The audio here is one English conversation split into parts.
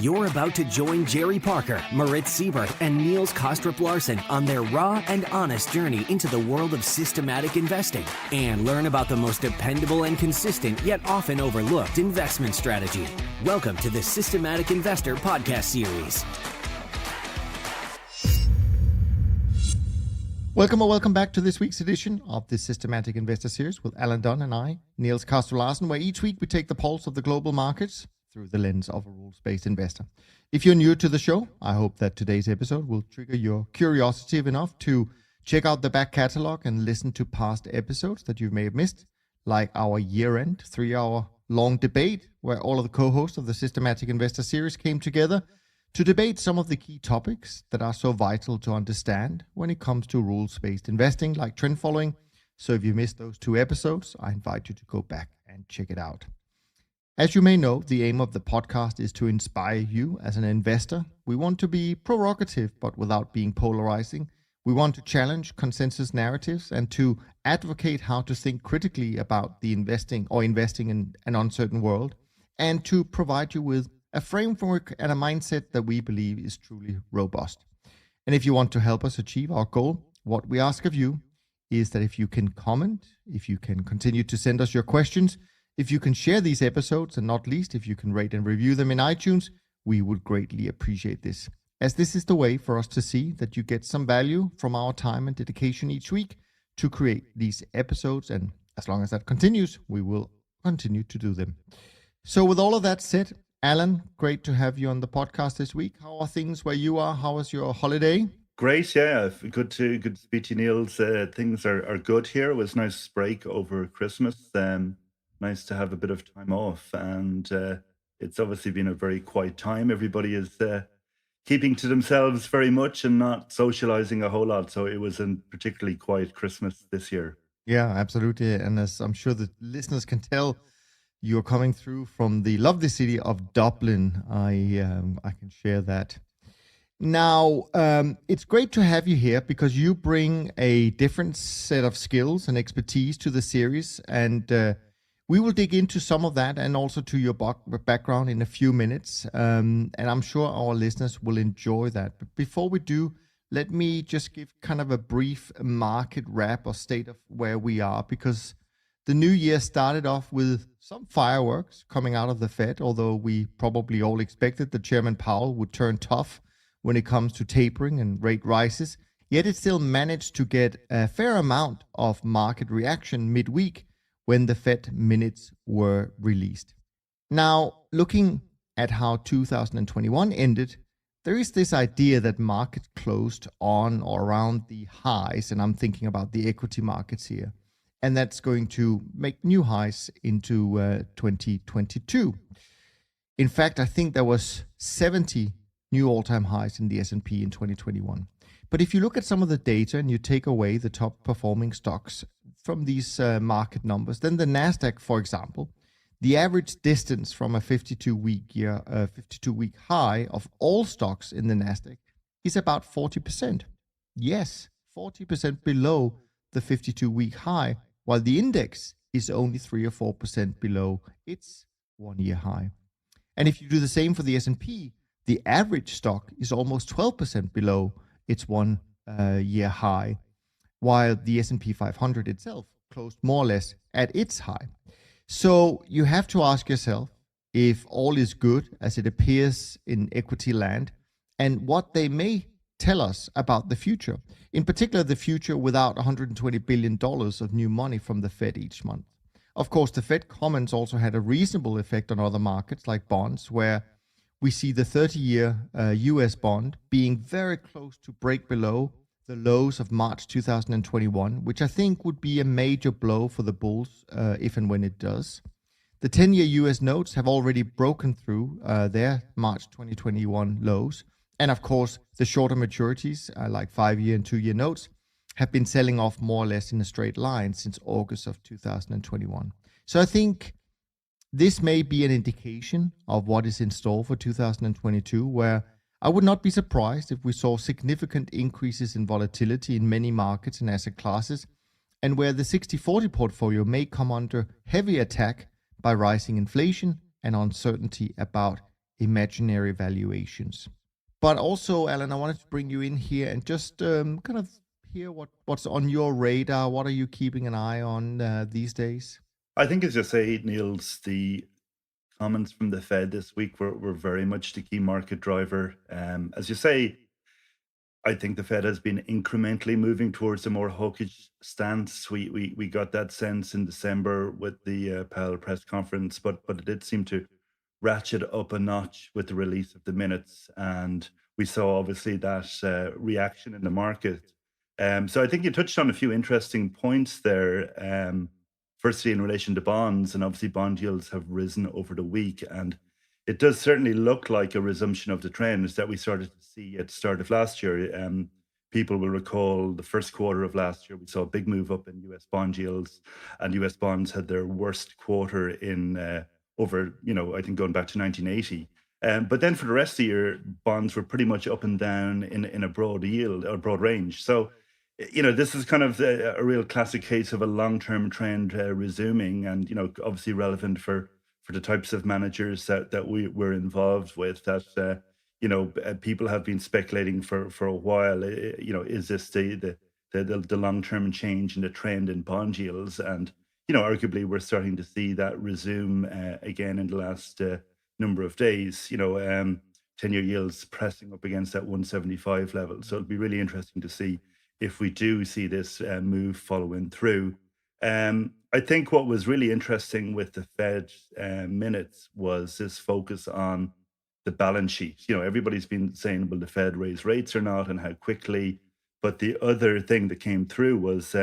You're about to join Jerry Parker, Moritz Siebert, and Niels Kostrup-Larsen on their raw and honest journey into the world of systematic investing and learn about the most dependable and consistent yet often overlooked investment strategy. Welcome to the Systematic Investor podcast series. Welcome back to this week's edition of the Systematic Investor series with Alan Dunne and I, Niels Kostrup-Larsen, where each week we take the pulse of the global markets through the lens of a rules-based investor. If you're new to the show, I hope that today's episode will trigger your curiosity enough to check out the back catalog and listen to past episodes that you may have missed, like our year-end 3-hour-long debate where all of the co-hosts of the Systematic Investor series came together to debate some of the key topics that are so vital to understand when it comes to rules-based investing, like trend following. So if you missed those 2 episodes, I invite you to go back and check it out. As you may know, the aim of the podcast is to inspire you as an investor. We want to be provocative, but without being polarizing. We want to challenge consensus narratives and to advocate how to think critically about the investing in an uncertain world, and to provide you with a framework and a mindset that we believe is truly robust. And if you want to help us achieve our goal, what we ask of you is that if you can comment, if you can continue to send us your questions, if you can share these episodes, and not least, if you can rate and review them in iTunes, we would greatly appreciate this, as this is the way for us to see that you get some value from our time and dedication each week to create these episodes. And as long as that continues, we will continue to do them. So with all of that said, Alan, great to have you on the podcast this week. How are things where you are? How was your holiday? Great, yeah. Good to speak to you, Niels. Things are good here. It was a nice break over Christmas. Nice to have a bit of time off, and it's obviously been a very quiet time. Everybody is keeping to themselves very much and not socializing a whole lot. So it was a particularly quiet Christmas this year. Yeah, absolutely. And as I'm sure the listeners can tell, you're coming through from the lovely city of Dublin. I can share that. Now, it's great to have you here because you bring a different set of skills and expertise to the series, and we will dig into some of that and also to your background in a few minutes, and I'm sure our listeners will enjoy that. But before we do, let me just give kind of a brief market wrap or state of where we are, because the new year started off with some fireworks coming out of the Fed, although we probably all expected that Chairman Powell would turn tough when it comes to tapering and rate rises. Yet it still managed to get a fair amount of market reaction midweek when the Fed minutes were released. Now, looking at how 2021 ended, there is this idea that markets closed on or around the highs, and I'm thinking about the equity markets here, and that's going to make new highs into 2022. In fact, I think there was 70 new all-time highs in the S&P in 2021. But if you look at some of the data and you take away the top performing stocks from these market numbers, then the Nasdaq, for example, the average distance from a 52-week high of all stocks in the Nasdaq is about 40%. Yes, 40% below the 52-week high, while the index is only 3 or 4% below its 1-year high. And if you do the same for the S&P, the average stock is almost 12% below its 1-year high, while the S&P 500 itself closed more or less at its high. So you have to ask yourself if all is good as it appears in equity land, and what they may tell us about the future, in particular the future without $120 billion of new money from the Fed each month. Of course, the Fed comments also had a reasonable effect on other markets like bonds, where we see the 30-year US bond being very close to break below the lows of March 2021, which I think would be a major blow for the bulls if and when it does. The 10-year US notes have already broken through their March 2021 lows. And of course, the shorter maturities, like 5-year and 2-year notes, have been selling off more or less in a straight line since August of 2021. So I think this may be an indication of what is in store for 2022, where I would not be surprised if we saw significant increases in volatility in many markets and asset classes, and where the 60/40 portfolio may come under heavy attack by rising inflation and uncertainty about imaginary valuations. But also, Alan, I wanted to bring you in here and just kind of hear what's on your radar. What are you keeping an eye on these days? I think, as you say, Niels, the comments from the Fed this week were very much the key market driver. As you say, I think the Fed has been incrementally moving towards a more hawkish stance. We got that sense in December with the Powell press conference, but it did seem to ratchet up a notch with the release of the minutes, and we saw obviously that reaction in the market. So I think you touched on a few interesting points there. Firstly, in relation to bonds, and obviously bond yields have risen over the week, and it does certainly look like a resumption of the trends that we started to see at the start of last year. People will recall the first quarter of last year, we saw a big move up in US bond yields, and US bonds had their worst quarter in over, I think going back to 1980. But then for the rest of the year, bonds were pretty much up and down in a broad yield or broad range. So, this is kind of a real classic case of a long-term trend resuming, and obviously relevant for the types of managers that we were involved with. That people have been speculating for a while. Is this the long-term change in the trend in bond yields? And arguably we're starting to see that resume again in the last number of days. 10-year yields pressing up against that 175 level. So it'll be really interesting to see if we do see this move following through. I think what was really interesting with the Fed minutes was this focus on the balance sheet. Everybody's been saying, will the Fed raise rates or not, and how quickly? But the other thing that came through was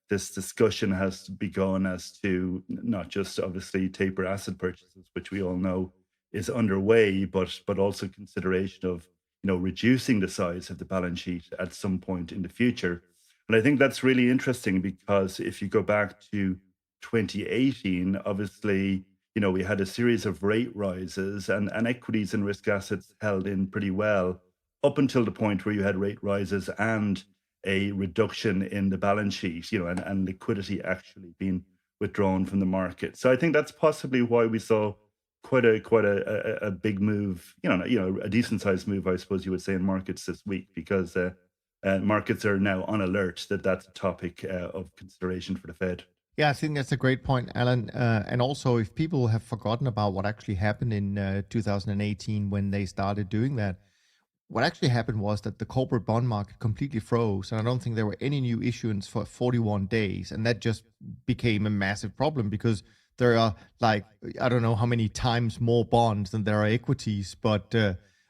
this discussion has begun as to not just obviously taper asset purchases, which we all know is underway, but also consideration of reducing the size of the balance sheet at some point in the future. And I think that's really interesting, because if you go back to 2018, obviously, we had a series of rate rises, and equities and risk assets held in pretty well up until the point where you had rate rises and a reduction in the balance sheet, and liquidity actually being withdrawn from the market. So I think that's possibly why we saw quite a big move, a decent sized move, I suppose you would say, in markets this week, because markets are now on alert that that's a topic of consideration for the Fed. Yeah, I think that's a great point, Alan. And also, if people have forgotten about what actually happened in 2018 when they started doing that, what actually happened was that the corporate bond market completely froze, and I don't think there were any new issuance for 41 days. And that just became a massive problem, because there are, like, I don't know how many times more bonds than there are equities. But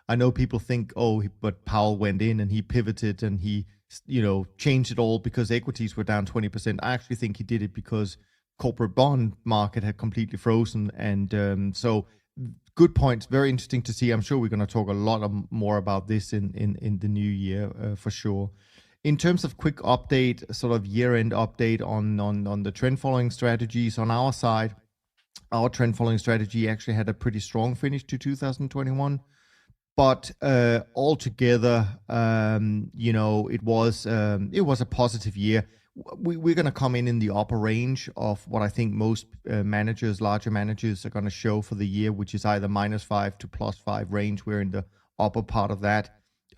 I know people think, but Powell went in and he pivoted and he changed it all because equities were down 20%. I actually think he did it because corporate bond market had completely frozen. And so good points. Very interesting to see. I'm sure we're going to talk a lot more about this in the new year for sure. In terms of quick update, sort of year-end update on the trend following strategies on our side, our trend following strategy actually had a pretty strong finish to 2021. But altogether, it was a positive year. We're going to come in the upper range of what I think most larger managers are going to show for the year, which is either -5 to +5 range. We're in the upper part of that.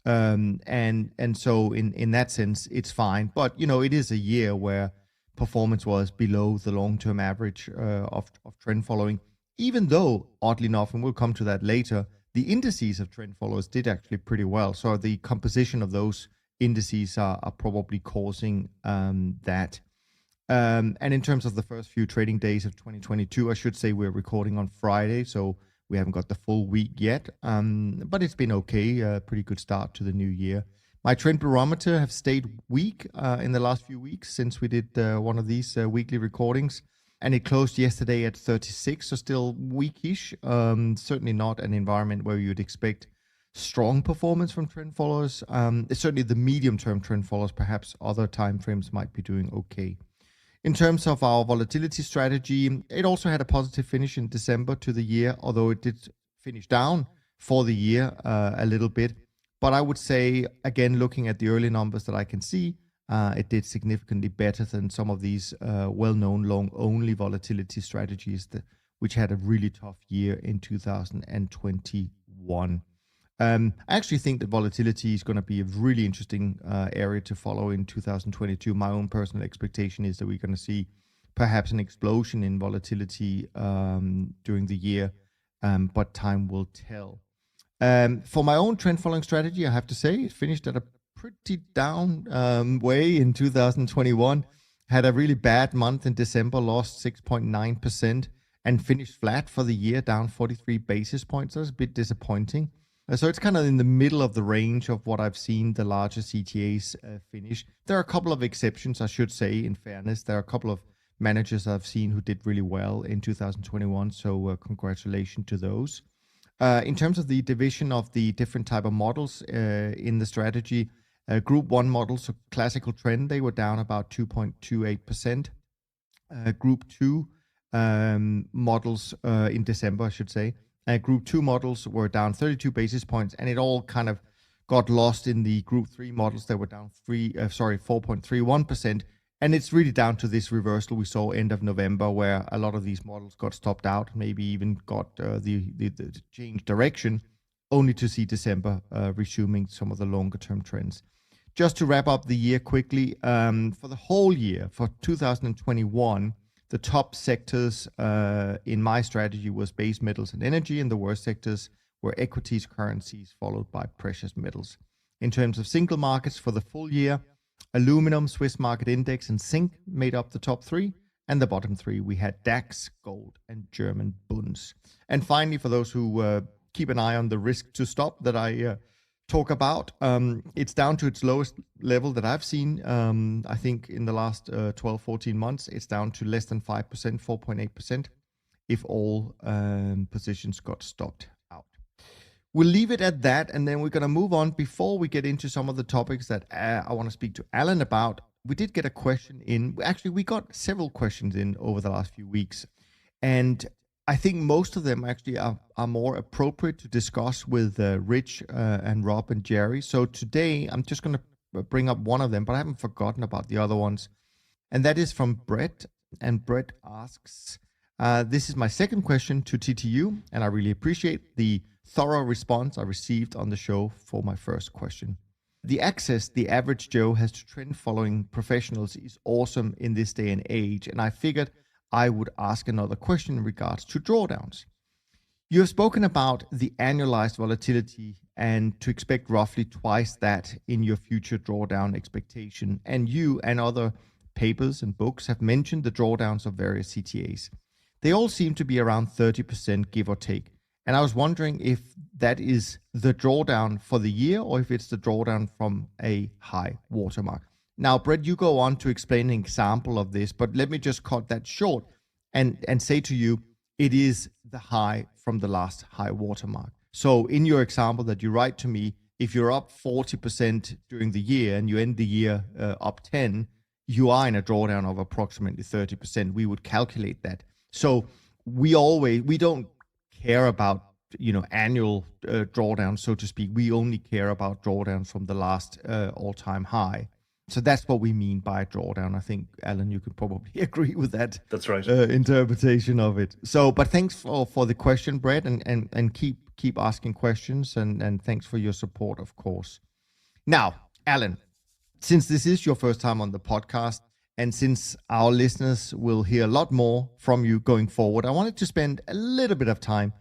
And so in that sense, it's fine. But, it is a year where performance was below the long-term average of trend following, even though, oddly enough, and we'll come to that later, the indices of trend followers did actually pretty well. So the composition of those indices are probably causing that. And in terms of the first few trading days of 2022, I should say we're recording on Friday, so we haven't got the full week yet. But it's been okay, a pretty good start to the new year. My trend barometer have stayed weak in the last few weeks since we did one of these weekly recordings. And it closed yesterday at 36, so still weakish. Certainly not an environment where you'd expect strong performance from trend followers. Certainly the medium-term trend followers, perhaps other time frames might be doing okay. In terms of our volatility strategy, it also had a positive finish in December to the year, although it did finish down for the year a little bit. But I would say, again, looking at the early numbers that I can see, it did significantly better than some of these well-known long-only volatility strategies which had a really tough year in 2021. Q1. I actually think that volatility is going to be a really interesting area to follow in 2022. My own personal expectation is that we're going to see perhaps an explosion in volatility during the year, but time will tell. For my own trend following strategy, I have to say it finished at a pretty down way in 2021. Had a really bad month in December, lost 6.9% and finished flat for the year, down 43 basis points. That was a bit disappointing. So it's kind of in the middle of the range of what I've seen the larger CTAs finish. There are a couple of exceptions, I should say, in fairness. There are a couple of managers I've seen who did really well in 2021. So congratulations to those. In terms of the division of the different type of models in the strategy, Group 1 models, so classical trend, they were down about 2.28%. Group 2 models in December, I should say. Group 2 models were down 32 basis points, and it all kind of got lost in the Group 3 models that were down 4.31%. And it's really down to this reversal we saw end of November, where a lot of these models got stopped out, maybe even got the change direction, only to see December resuming some of the longer term trends. Just to wrap up the year quickly, for the whole year, for 2021, the top sectors in my strategy was base metals and energy, and the worst sectors were equities, currencies, followed by precious metals. In terms of single markets for the full year, aluminum, Swiss market index, and zinc made up the top three, and the bottom three we had DAX, gold, and German bunds. And finally, for those who keep an eye on the risk to stop that I talk about, it's down to its lowest level that I've seen. I think in the last 12, 14 months, it's down to less than 5%, 4.8%, if all positions got stopped out. We'll leave it at that, and then we're going to move on. Before we get into some of the topics that I want to speak to Alan about, we did get a question in. Actually, we got several questions in over the last few weeks, and I think most of them actually are more appropriate to discuss with Rich and Rob and Jerry. So today, I'm just going to bring up one of them, but I haven't forgotten about the other ones. And that is from Brett. And Brett asks, this is my second question to TTU, and I really appreciate the thorough response I received on the show for my first question. The access the average Joe has to trend following professionals is awesome in this day and age, and I figured I would ask another question in regards to drawdowns. You have spoken about the annualized volatility and to expect roughly twice that in your future drawdown expectation. And you and other papers and books have mentioned the drawdowns of various CTAs. They all seem to be around 30%, give or take. And I was wondering if that is the drawdown for the year or if it's the drawdown from a high watermark. Now, Brett, you go on to explain an example of this, but let me just cut that short and say to you, it is the high from the last high watermark. So in your example that you write to me, if you're up 40% during the year and you end the year up 10, you are in a drawdown of approximately 30%. We would calculate that. So we don't care about annual drawdowns, so to speak. We only care about drawdowns from the last all-time high. So that's what we mean by drawdown. I think, Alan, you could probably agree with that. That's right. Interpretation of it. So, but thanks for the question, Brett, and keep asking questions, and thanks for your support, of course. Now, Alan, since this is your first time on the podcast, and since our listeners will hear a lot more from you going forward, I wanted to spend a little bit of time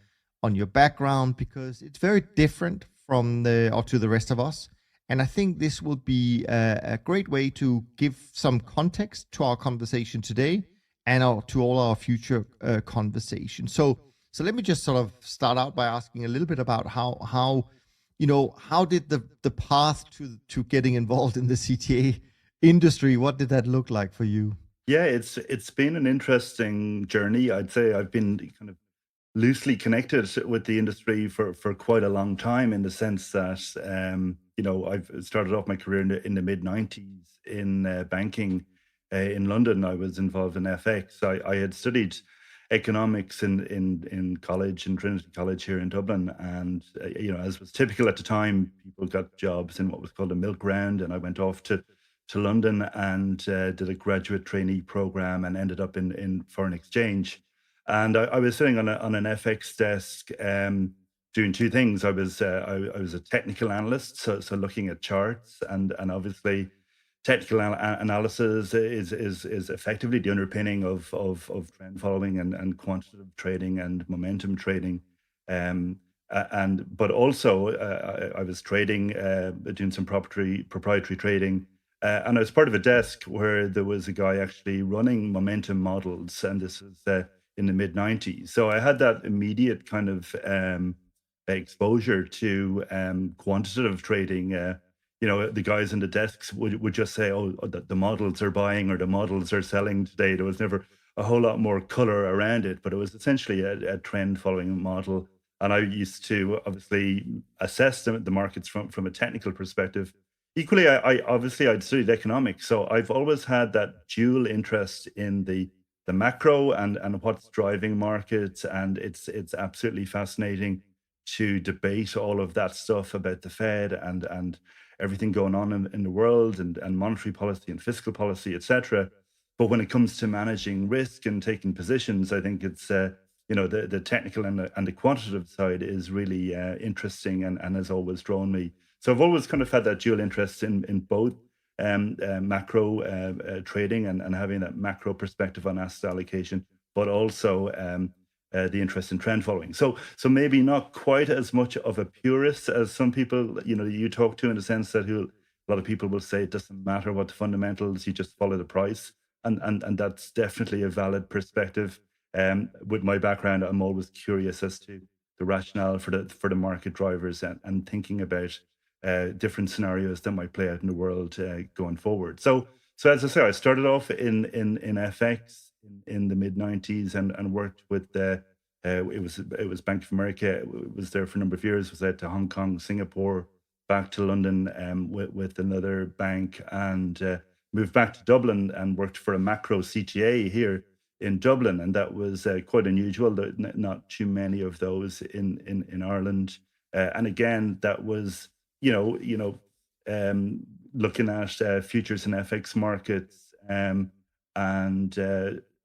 on your background because it's very different to the rest of us. And I think this will be a great way to give some context to our conversation today and to all our future conversations. So let me just sort of start out by asking a little bit about how did the path to getting involved in the CTA industry, what did that look like for you? Yeah, it's been an interesting journey. I'd say I've been kind of loosely connected with the industry for quite a long time, in the sense that I've started off my career in the mid-90s in banking in London. I was involved in FX. I had studied economics in college, in Trinity College here in Dublin, and as was typical at the time, people got jobs in what was called a milk round, and I went off to London and did a graduate trainee program and ended up in foreign exchange. And I was sitting on an FX desk doing two things. I was a technical analyst, so looking at charts, and obviously technical analysis is effectively the underpinning of trend following and quantitative trading and momentum trading. And but also I was trading, doing some proprietary trading, and I was part of a desk where there was a guy actually running momentum models, and this was in the mid '90s. So I had that immediate kind of exposure to quantitative trading. The guys in the desks would just say, "Oh, the models are buying or the models are selling today." There was never a whole lot more color around it, but it was essentially a trend following model. And I used to obviously assess the markets from a technical perspective. Equally, I obviously I'd studied economics, so I've always had that dual interest in the macro and what's driving markets, and it's absolutely fascinating to debate all of that stuff about the Fed and everything going on in the world and monetary policy and fiscal policy, etc. But when it comes to managing risk and taking positions, I think it's the technical and the quantitative side is really interesting and has always drawn me. So I've always kind of had that dual interest in both macro trading and having that macro perspective on asset allocation, but also the interest in trend following. So maybe not quite as much of a purist as some people you talk to, in the sense that a lot of people will say it doesn't matter what the fundamentals, you just follow the price, and that's definitely a valid perspective. With my background, I'm always curious as to the rationale for the market drivers and thinking about different scenarios that might play out in the world going forward. So as I say, I started off in FX in the mid '90s and worked with it was Bank of America. It was there for a number of years. Was out to Hong Kong, Singapore, back to London with another bank, and moved back to Dublin and worked for a macro CTA here in Dublin, and that was quite unusual. Not too many of those in Ireland, and again, that was looking at futures and FX markets, and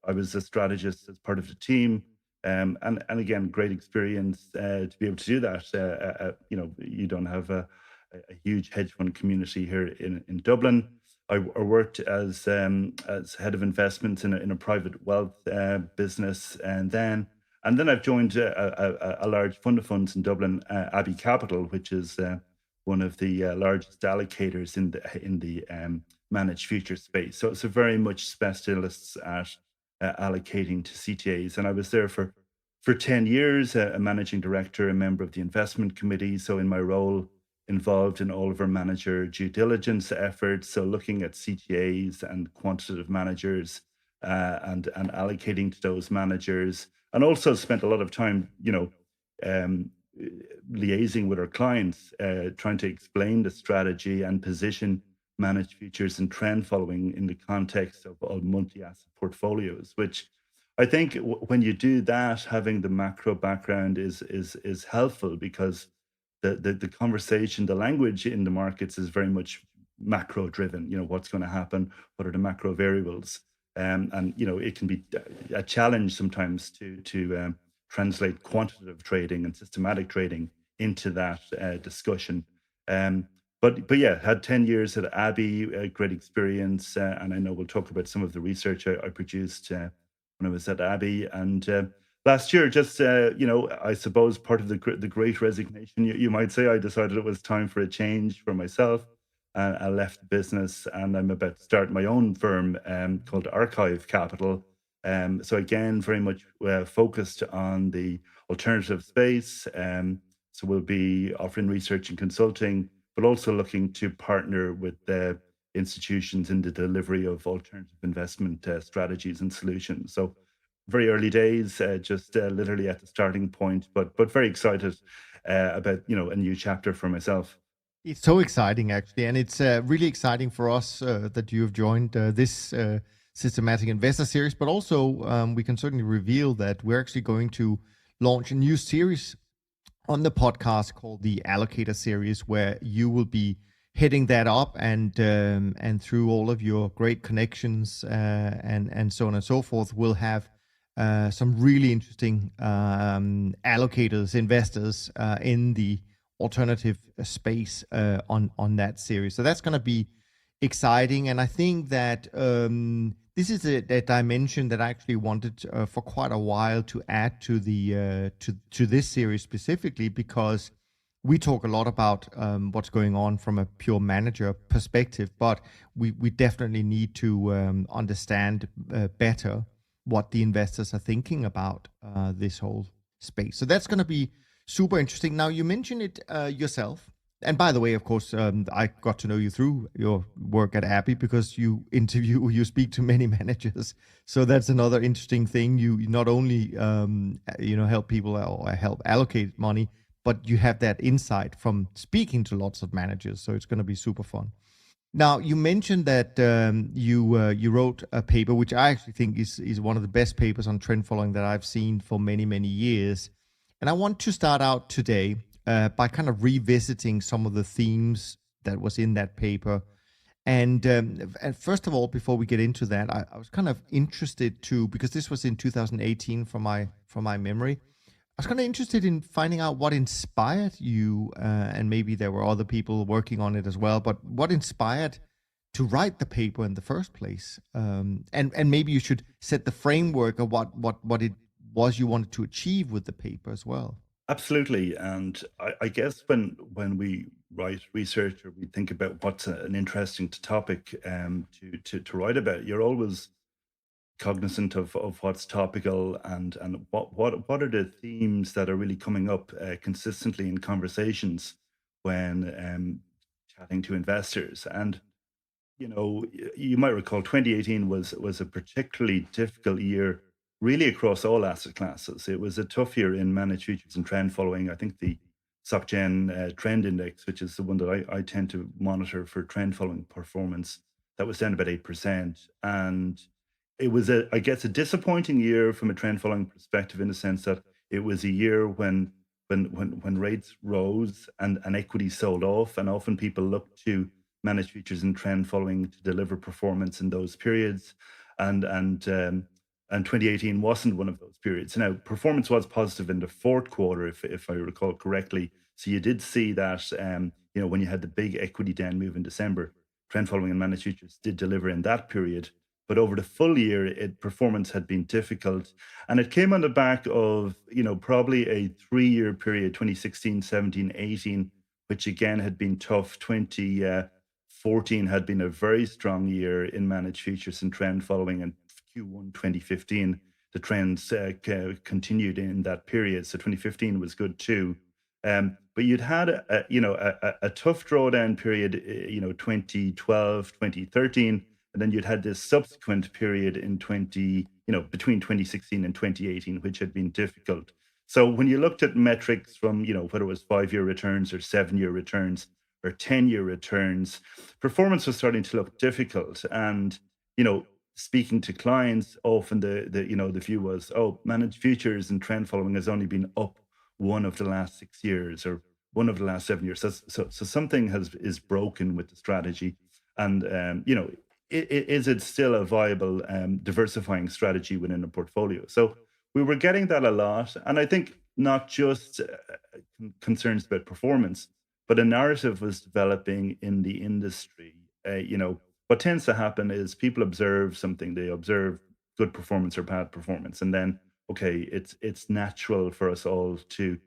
I was a strategist as part of the team, and again, great experience to be able to do that. You don't have a huge hedge fund community here in Dublin. I worked as head of investments in a private wealth business, and then I've joined a large fund of funds in Dublin, Abbey Capital, which is one of the largest allocators in the managed future space. So very much specialists at allocating to CTAs, and I was there for 10 years, a managing director, a member of the investment committee. So in my role, involved in all of our manager due diligence efforts, so looking at CTAs and quantitative managers and allocating to those managers, and also spent a lot of time, liaising with our clients, trying to explain the strategy and position managed futures and trend following in the context of multi-asset portfolios, which I think when you do that, having the macro background is helpful, because the conversation, the language in the markets is very much macro driven. What's going to happen? What are the macro variables? And it can be a challenge sometimes to translate quantitative trading and systematic trading into that discussion. But yeah, had 10 years at Abbey, a great experience, and I know we'll talk about some of the research I produced when I was at Abbey. And last year, just I suppose part of the great resignation, you might say, I decided it was time for a change for myself. I left the business, and I'm about to start my own firm called Archive Capital. So again, very much focused on the alternative space. So we'll be offering research and consulting, but also looking to partner with institutions in the delivery of alternative investment strategies and solutions. So very early days, just literally at the starting point, but very excited about a new chapter for myself. It's so exciting, actually, and it's really exciting for us that you have joined this Systematic Investor Series, but also we can certainly reveal that we're actually going to launch a new series on the podcast called the Allocator series, where you will be heading that up, and through all of your great connections and so on and so forth, we'll have some really interesting allocators, investors in the alternative space on that series. So that's going to be exciting, and I think that this is a dimension that I actually wanted for quite a while to add to the to this series specifically, because we talk a lot about what's going on from a pure manager perspective, but we definitely need to understand better what the investors are thinking about this whole space. So that's going to be super interesting. Now, you mentioned it yourself. And by the way, of course, I got to know you through your work at Abbey, because you you speak to many managers. So that's another interesting thing. You not only help people or help allocate money, but you have that insight from speaking to lots of managers. So it's going to be super fun. Now, you mentioned that you wrote a paper, which I actually think is one of the best papers on trend following that I've seen for many, many years. And I want to start out today by kind of revisiting some of the themes that was in that paper. And first of all, before we get into that, I was kind of interested to, because this was in 2018 from my memory. I was kind of interested in finding out what inspired you, and maybe there were other people working on it as well, but what inspired to write the paper in the first place? And maybe you should set the framework of what it was you wanted to achieve with the paper as well. Absolutely. And I guess when we write research or we think about what's an interesting topic to write about, you're always cognizant of what's topical and what are the themes that are really coming up consistently in conversations when chatting to investors. And you might recall 2018 was a particularly difficult year, really across all asset classes. It was a tough year in managed futures and trend following. I think the SocGen Trend Index, which is the one that I tend to monitor for trend following performance, that was down about 8%. And it was I guess, a disappointing year from a trend following perspective, in the sense that it was a year when rates rose and equity sold off, and often people look to managed futures and trend following to deliver performance in those periods. And 2018 wasn't one of those periods. Now, performance was positive in the fourth quarter, if I recall correctly. So you did see that, when you had the big equity down move in December, trend following and managed futures did deliver in that period. But over the full year, performance had been difficult. And it came on the back of, probably a 3-year period, 2016, 17, 18, which again had been tough. 2014 had been a very strong year in managed futures and trend following, and Q1 2015, the trends continued in that period. So 2015 was good too. But you'd had a tough drawdown period, 2012, 2013, and then you'd had this subsequent period in between 2016 and 2018, which had been difficult. So when you looked at metrics from, whether it was 5-year returns or 7-year returns or 10-year returns, performance was starting to look difficult. And, speaking to clients, often the view was, oh, managed futures and trend following has only been up one of the last 6 years or one of the last 7 years. So something is broken with the strategy. And, is it still a viable diversifying strategy within a portfolio? So we were getting that a lot. And I think not just concerns about performance, but a narrative was developing in the industry. What tends to happen is people observe something, they observe good performance or bad performance, and then, okay, it's natural for us all to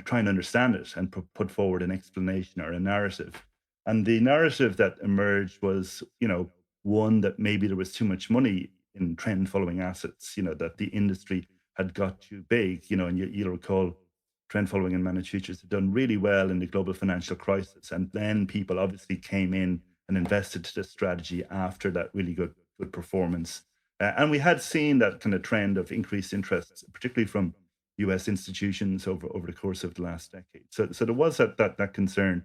try and understand it and put forward an explanation or a narrative. And the narrative that emerged was, one that maybe there was too much money in trend following assets, that the industry had got too big, and you'll recall trend following and managed futures had done really well in the global financial crisis. And then people obviously came in and invested to this strategy after that really good performance. And we had seen that kind of trend of increased interest, particularly from US institutions over the course of the last decade. So there was that concern.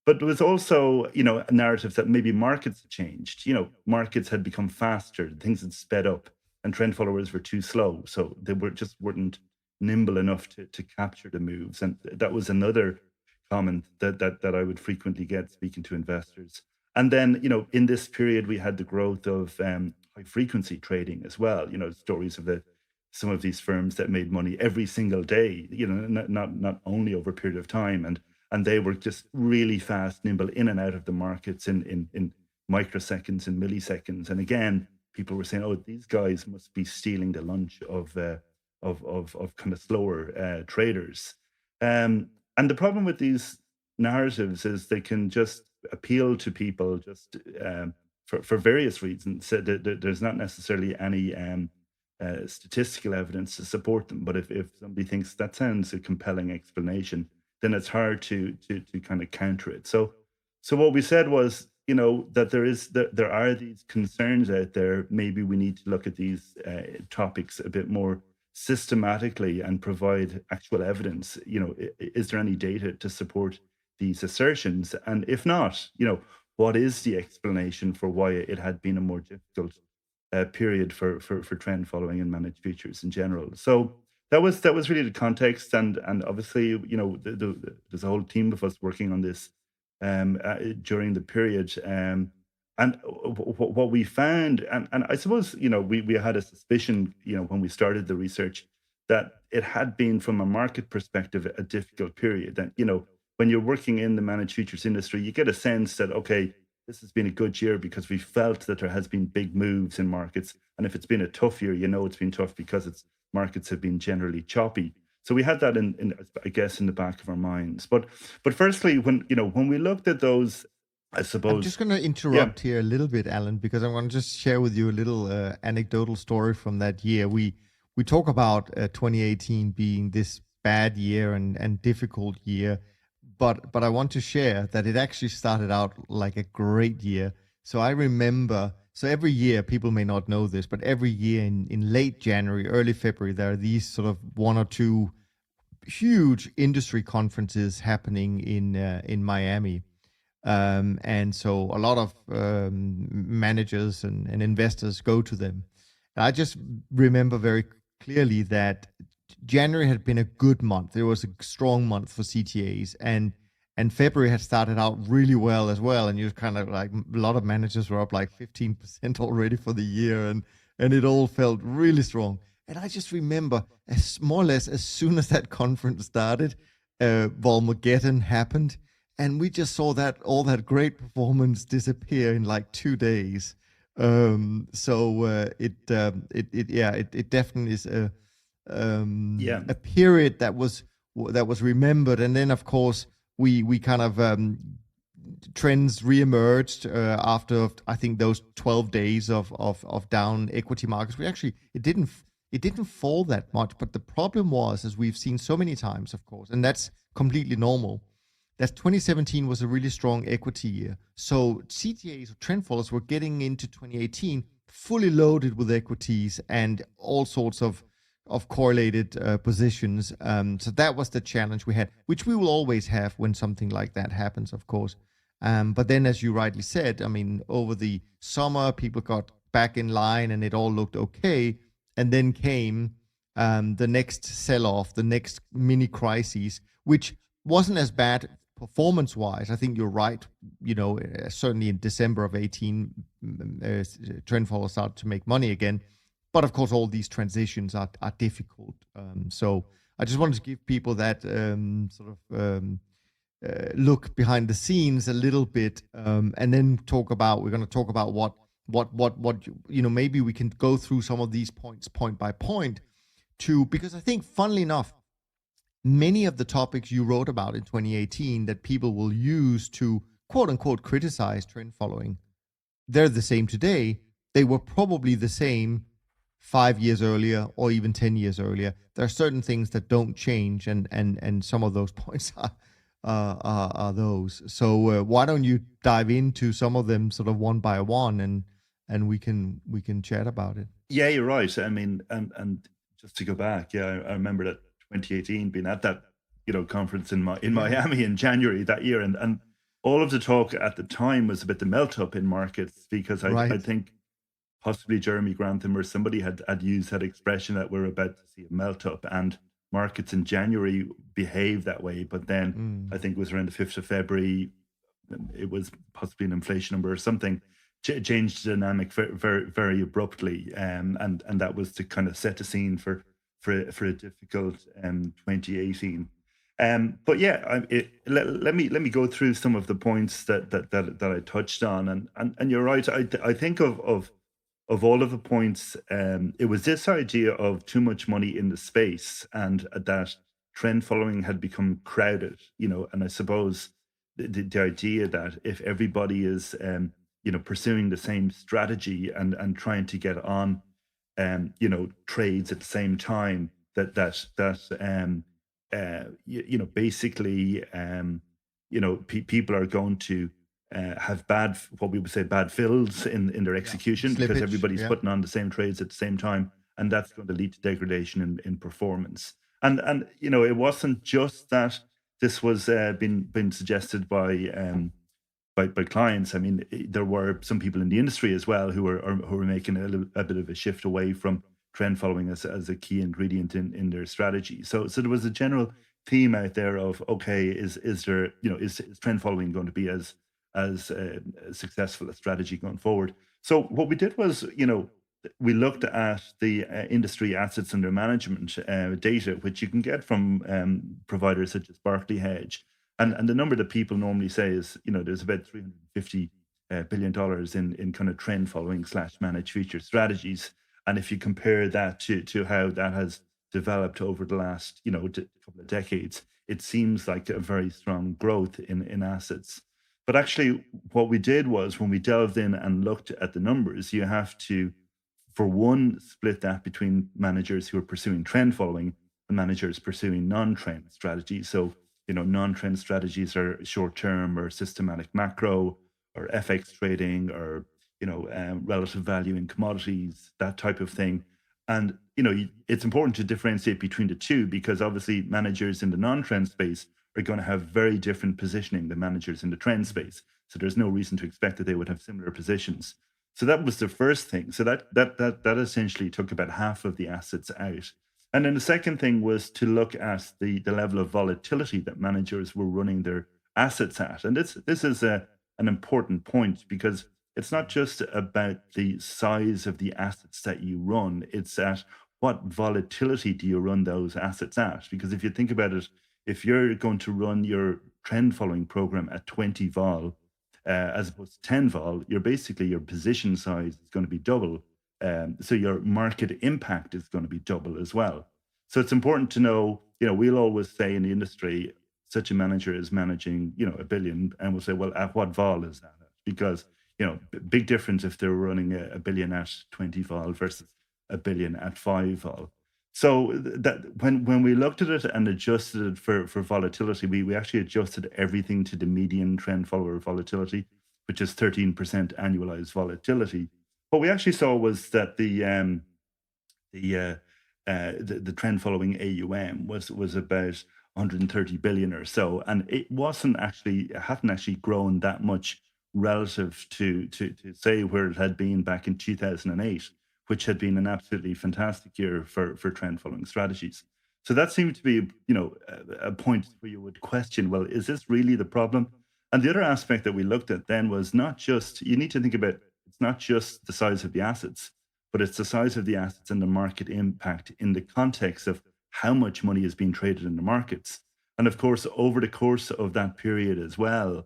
But there was also, a narrative that maybe markets had changed. Markets had become faster, things had sped up, and trend followers were too slow. So they weren't nimble enough to capture the moves. And that was another comment that I would frequently get speaking to investors. And then, in this period, we had the growth of high frequency trading as well. Stories of the some of these firms that made money every single day, not only over a period of time, and they were just really fast, nimble in and out of the markets in microseconds and milliseconds. And again, people were saying, "Oh, these guys must be stealing the lunch of kind of slower traders." And the problem with these narratives is they can just appeal to people just for various reasons. So there's not necessarily any statistical evidence to support them, but if somebody thinks that sounds a compelling explanation, then it's hard to kind of counter it. So what we said was, that there are these concerns out there. Maybe we need to look at these topics a bit more systematically and provide actual evidence. Is there any data to support these assertions? And if not, what is the explanation for why it had been a more difficult period for trend following and managed futures in general? So that was really the context, and obviously, there's a whole team of us working on this during the period. And what we found, and I suppose, we had a suspicion, when we started the research, that it had been, from a market perspective, a difficult period. And, when you're working in the managed futures industry, you get a sense that, okay, this has been a good year because we felt that there has been big moves in markets. And if it's been a tough year, it's been tough because markets have been generally choppy. So we had that in I guess, in the back of our minds. But firstly, when we looked at those, I suppose. I'm just going to interrupt here a little bit, Alan, because I want to just share with you a little anecdotal story from that year. We talk about 2018 being this bad year and difficult year, but I want to share that it actually started out like a great year. So I remember, every year, people may not know this, but every year in late January, early February, there are these sort of one or two huge industry conferences happening in Miami. And so a lot of managers and investors go to them. And I just remember very clearly that January had been a good month. It was a strong month for CTAs, and February had started out really well as well. And you kind of like, a lot of managers were up like 15% already for the year, and it all felt really strong. And I just remember, more or less, as soon as that conference started, Volmageddon happened. And we just saw that all that great performance disappear in like 2 days. It definitely is a period that was remembered. And then, of course, we kind of trends reemerged after, I think, those 12 days of down equity markets. It didn't fall that much. But the problem was, as we've seen so many times, of course, and that's completely normal, that 2017 was a really strong equity year. So CTAs or trend followers were getting into 2018 fully loaded with equities and all sorts of correlated positions. So that was the challenge we had, which we will always have when something like that happens, of course. But then, as you rightly said, I mean, over the summer, people got back in line and it all looked okay. And then came the next sell-off, the next mini crises, which wasn't as bad performance-wise. I think you're right. Certainly in December of 18, trend followers started to make money again. But of course, all these transitions are difficult. So I just wanted to give people that look behind the scenes a little bit, and then we're going to talk about what maybe we can go through some of these points point by point, because I think, funnily enough, many of the topics you wrote about in 2018 that people will use to quote unquote criticize trend following, they're the same today. They were probably the same 5 years earlier or even 10 years earlier. There are certain things that don't change, and some of those points are those. So why don't you dive into some of them sort of one by one, and we can chat about it. Yeah, you're right. I mean, and just to go back, I remember that 2018 being at that conference in Miami in January that year, and all of the talk at the time was about the melt up in markets, because I think possibly Jeremy Grantham or somebody had used that expression that we're about to see a melt up, and markets in January behaved that way. But then I think it was around the 5th of February, it was possibly an inflation number or something, changed the dynamic very, very, very abruptly, and that was to kind of set the scene for a difficult 2018. But yeah, let me go through some of the points that I touched on, and you're right. I think of all of the points, it was this idea of too much money in the space, and that trend following had become crowded. And I suppose the idea that if everybody is pursuing the same strategy and trying to get on trades at the same time, basically people are going to have what we would say bad fills in their execution, because Slippage, everybody's putting on the same trades at the same time, and that's going to lead to degradation in performance. And it wasn't just that this was been suggested by clients. I mean, there were some people in the industry as well who were making a bit of a shift away from trend following as a key ingredient in their strategy. So there was a general theme out there of, okay, is there is trend following going to be as successful a strategy going forward? So what we did was, we looked at the industry assets under management data, which you can get from providers such as Barclay Hedge. And the number that people normally say is, there's about $350 billion in kind of trend following / managed future strategies. And if you compare that to how that has developed over the last, couple of decades, it seems like a very strong growth in assets. But actually, what we did was, when we delved in and looked at the numbers, you have to, for one, split that between managers who are pursuing trend following and managers pursuing non-trend strategies. So, non-trend strategies are short-term or systematic macro or FX trading or, relative value in commodities, that type of thing. And, it's important to differentiate between the two, because obviously managers in the non-trend space are going to have very different positioning than managers in the trend space. So there's no reason to expect that they would have similar positions. So that was the first thing. So that essentially took about half of the assets out. And then the second thing was to look at the level of volatility that managers were running their assets at. And this is an important point, because it's not just about the size of the assets that you run, it's at what volatility do you run those assets at? Because if you think about it, if you're going to run your trend following program at 20 vol, as opposed to 10 vol, your position size is going to be double. So your market impact is going to be double as well. So it's important to know, we'll always say in the industry, such a manager is managing, $1 billion, and we'll say, well, at what vol is that at? Because, big difference if they're running a billion at 20 vol versus $1 billion at 5 vol. So that when we looked at it and adjusted it for volatility, we actually adjusted everything to the median trend follower volatility, which is 13% annualized volatility. What we actually saw was that the trend following AUM was about 130 billion or so, and it hadn't actually grown that much relative to say where it had been back in 2008. Which had been an absolutely fantastic year for trend following strategies. So that seemed to be, a point where you would question, well, is this really the problem? And the other aspect that we looked at then was you need to think about, it's not just the size of the assets, but it's the size of the assets and the market impact in the context of how much money is being traded in the markets. And of course, over the course of that period as well,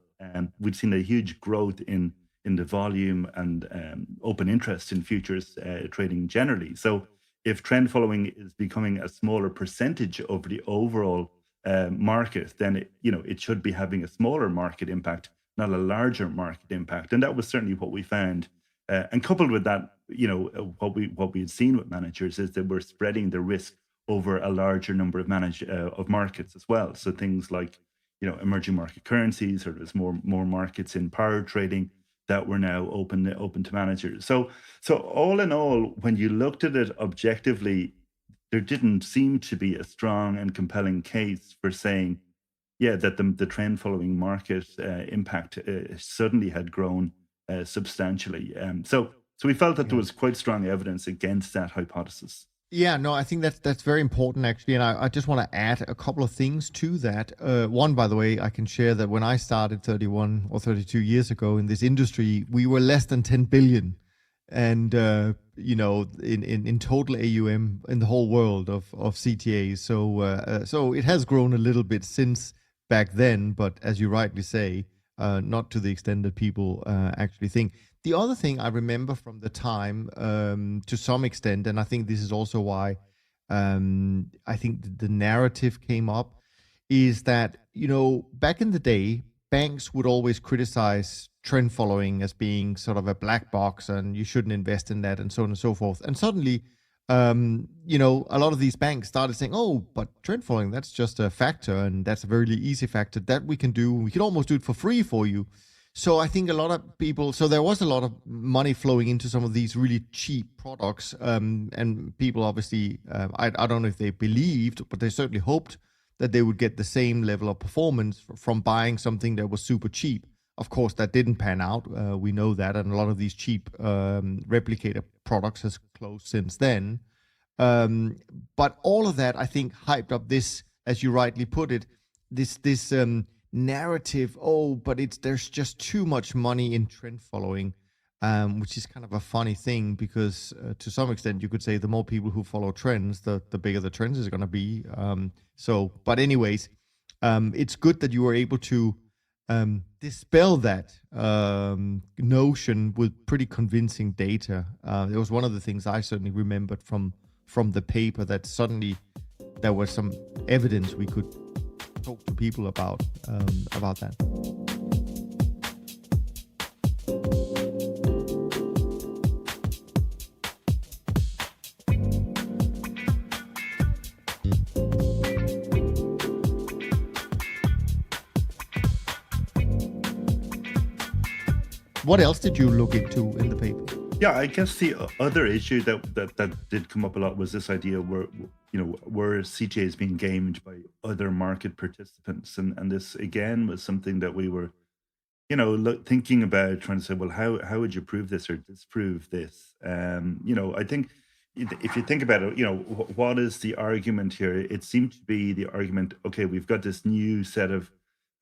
we've seen a huge growth in the volume and open interest in futures trading generally. So if trend following is becoming a smaller percentage over the overall market, then it should be having a smaller market impact, not a larger market impact. And that was certainly what we found. And coupled with that, what we had seen with managers is that we're spreading the risk over a larger number of markets as well. So things like emerging market currencies, or there's more markets in power trading that were now open to managers. So all in all, when you looked at it objectively, there didn't seem to be a strong and compelling case for saying, that the trend following market impact suddenly had grown substantially. So we felt that there was quite strong evidence against that hypothesis. Yeah, no, I think that's very important actually, and I just want to add a couple of things to that. One, by the way, I can share that when I started 31 or 32 years ago in this industry, we were less than 10 billion, and in total AUM in the whole world of CTAs. So it has grown a little bit since back then, but as you rightly say, not to the extent that people actually think. The other thing I remember from the time, to some extent, and I think this is also why I think the narrative came up, is that, back in the day, banks would always criticize trend following as being sort of a black box and you shouldn't invest in that and so on and so forth. And suddenly, a lot of these banks started saying, oh, but trend following, that's just a factor and that's a very easy factor that we can do. We can almost do it for free for you. So I think a lot of people, so there was a lot of money flowing into some of these really cheap products, and people obviously, I don't know if they believed, but they certainly hoped that they would get the same level of performance from buying something that was super cheap. Of course, that didn't pan out. We know that, and a lot of these cheap replicator products has closed since then. But all of that, I think, hyped up this, as you rightly put it, this narrative. Oh, but there's just too much money in trend following, which is kind of a funny thing because to some extent you could say the more people who follow trends, the bigger the trends is going to be. But anyways, it's good that you were able to dispel that notion with pretty convincing data. It was one of the things I certainly remembered from the paper, that suddenly there was some evidence we could talk to people about that. What else did you look into in the paper? Yeah, I guess the other issue that did come up a lot was this idea where CTAs being gamed by other market participants, and this again was something that we were thinking about, trying to say, well, how would you prove this or disprove this? I think if you think about it, what is the argument here? It seemed to be the argument, okay, we've got this new set of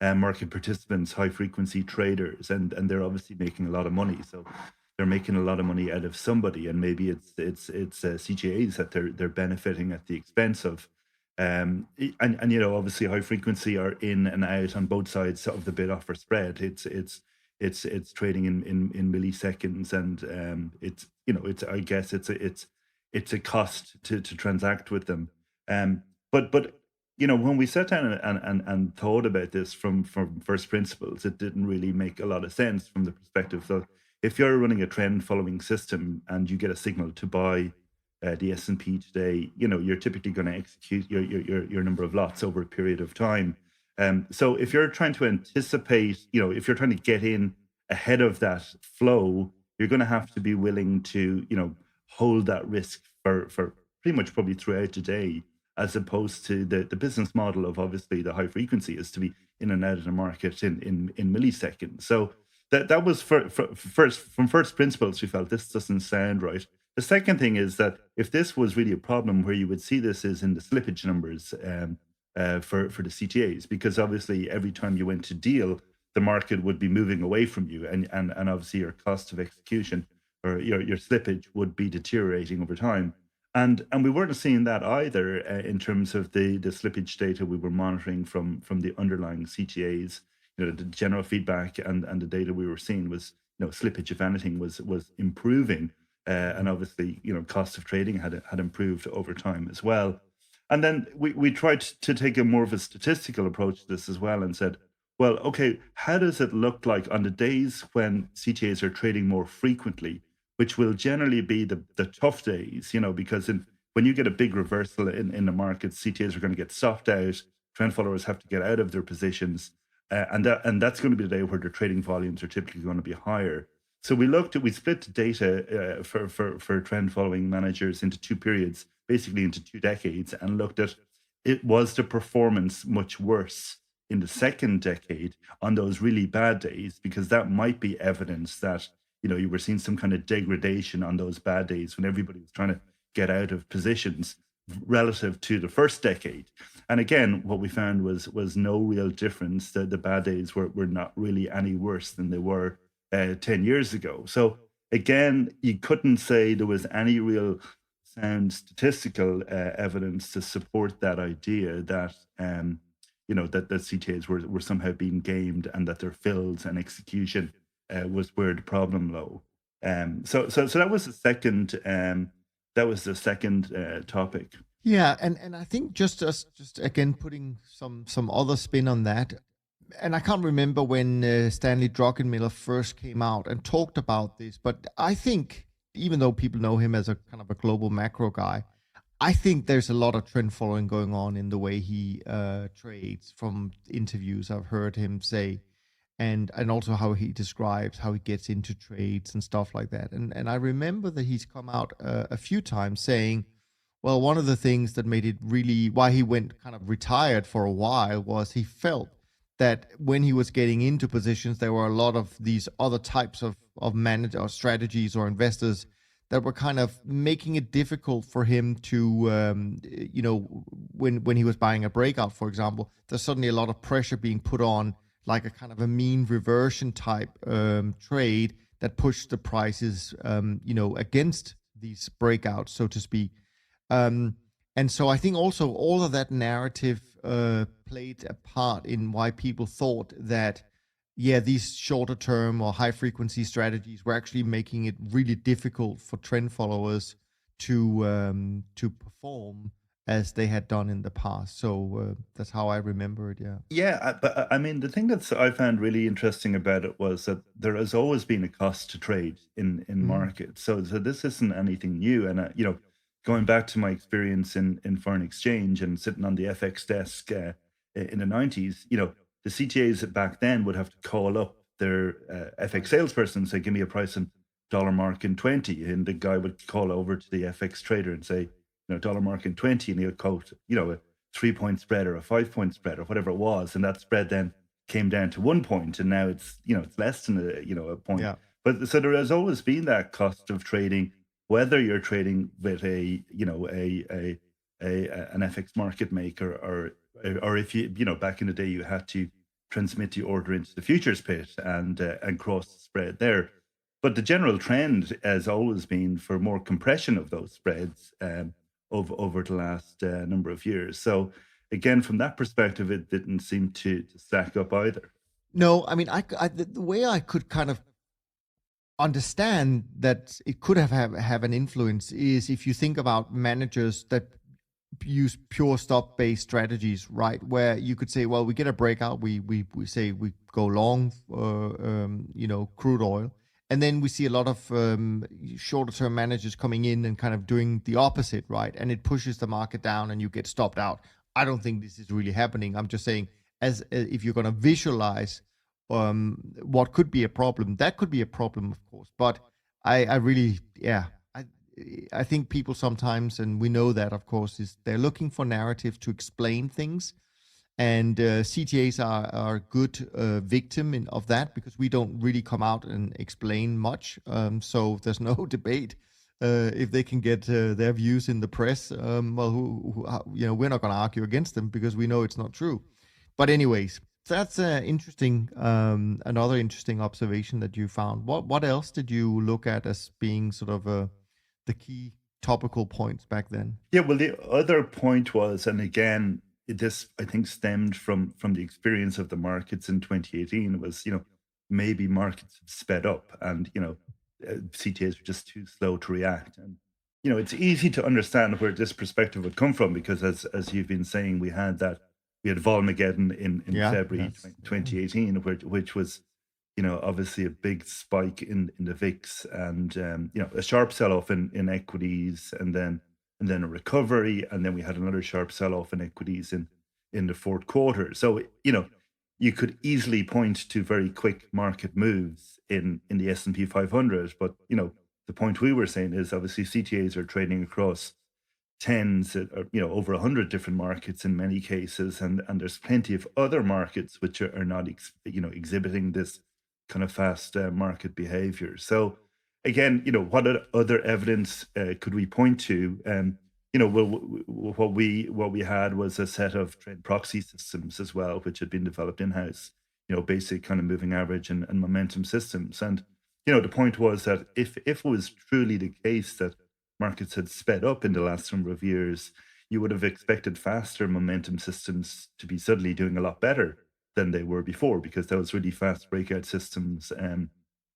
market participants, high frequency traders, and they're obviously making a lot of money. So they're making a lot of money out of somebody, and maybe it's CTAs that they're benefiting at the expense of. And obviously high frequency are in and out on both sides of the bid offer spread. It's trading in milliseconds, and it's a cost to transact with them. But when we sat down and thought about this from first principles, it didn't really make a lot of sense from the perspective. So if you're running a trend following system and you get a signal to buy the S&P today, you're typically going to execute your number of lots over a period of time. So if you're trying to anticipate, if you're trying to get in ahead of that flow, you're going to have to be willing to, hold that risk for pretty much probably throughout the day, as opposed to the business model of obviously the high frequency is to be in and out of the market in milliseconds. So that was from first principles, we felt this doesn't sound right. The second thing is that if this was really a problem, where you would see this is in the slippage numbers for the CTAs, because obviously every time you went to deal, the market would be moving away from you, and obviously your cost of execution or your slippage would be deteriorating over time. And we weren't seeing that either in terms of the slippage data we were monitoring from the underlying CTAs. The general feedback and the data we were seeing was, slippage, if anything, was improving, and obviously, cost of trading had improved over time as well. And then we tried to take a more of a statistical approach to this as well, and said, well, okay, how does it look like on the days when CTAs are trading more frequently, which will generally be the tough days, because when you get a big reversal in the market, CTAs are going to get soft out, trend followers have to get out of their positions, and that's going to be the day where their trading volumes are typically going to be higher. So we split the data for trend following managers into two periods, basically into 2 decades, and looked at, was the performance much worse in the second decade on those really bad days, because that might be evidence that you were seeing some kind of degradation on those bad days when everybody was trying to get out of positions relative to the first decade. And again, what we found was no real difference. The bad days were not really any worse than they were 10 years ago. So again, you couldn't say there was any real sound statistical evidence to support that idea that that the CTAs were somehow being gamed and that their fills and execution was where the problem lay. So that was the second topic. Yeah, and I think just again putting some other spin on that, and I can't remember when Stanley Druckenmiller first came out and talked about this, but I think even though people know him as a kind of a global macro guy, I think there's a lot of trend following going on in the way he trades from interviews I've heard him say, and also how he describes how he gets into trades and stuff like that. And I remember that he's come out a few times saying, well, one of the things that made it really why he went kind of retired for a while was he felt that when he was getting into positions, there were a lot of these other types of managers or strategies or investors that were kind of making it difficult for him to, when he was buying a breakout, for example, there's suddenly a lot of pressure being put on, like a kind of a mean reversion type trade that pushed the prices, against these breakouts, so to speak. And so I think also all of that narrative played a part in why people thought that, these shorter term or high frequency strategies were actually making it really difficult for trend followers to perform as they had done in the past. So that's how I remember it. Yeah. Yeah, but I mean, the thing that I found really interesting about it was that there has always been a cost to trade in markets. So this isn't anything new. And going back to my experience in foreign exchange and sitting on the FX desk in the 90s, the CTAs back then would have to call up their FX salesperson and say, give me a price in dollar mark in 20. And the guy would call over to the FX trader and say, dollar mark in 20. And he'll quote, a 3-point spread or a 5-point spread or whatever it was. And that spread then came down to 1 point. And now it's, it's less than a point. Yeah. But so there has always been that cost of trading, whether you're trading with an FX market maker or if you back in the day you had to transmit the order into the futures pit and cross the spread there. But the general trend has always been for more compression of those spreads over the last number of years. So again, from that perspective, it didn't seem to stack up either. No, I mean, the way I could kind of understand that it could have an influence is if you think about managers that use pure stop-based strategies, right? Where you could say, well, we get a breakout, we say we go long, crude oil, and then we see a lot of shorter-term managers coming in and kind of doing the opposite, right? And it pushes the market down, and you get stopped out. I don't think this is really happening. I'm just saying, as if you're going to visualize what could be a problem, that could be a problem, of course. But I really, I think people sometimes, and we know that, of course, is they're looking for narrative to explain things. And CTAs are a good victim of that because we don't really come out and explain much. So there's no debate. If they can get their views in the press, we're not going to argue against them because we know it's not true. But anyways, that's interesting. Another interesting observation that you found. What else did you look at as being sort of the key topical points back then? Yeah, well, the other point was, and again, this I think stemmed from the experience of the markets in 2018. Was maybe markets have sped up, and CTAs were just too slow to react. And it's easy to understand where this perspective would come from because, as you've been saying, we had Volmageddon in February 2018, which was obviously a big spike in the VIX and a sharp sell-off in equities and then a recovery, and then we had another sharp sell-off in equities in the fourth quarter. So you could easily point to very quick market moves in the S&P 500, but the point we were saying is obviously CTAs are trading across tens or over 100 different markets in many cases, and there's plenty of other markets which are not exhibiting this kind of fast market behavior. So again, what other evidence could we point to? Well, what we had was a set of trend proxy systems as well, which had been developed in house. Basic kind of moving average and momentum systems. And the point was that if it was truly the case that markets had sped up in the last number of years, you would have expected faster momentum systems to be suddenly doing a lot better than they were before, because those really fast breakout systems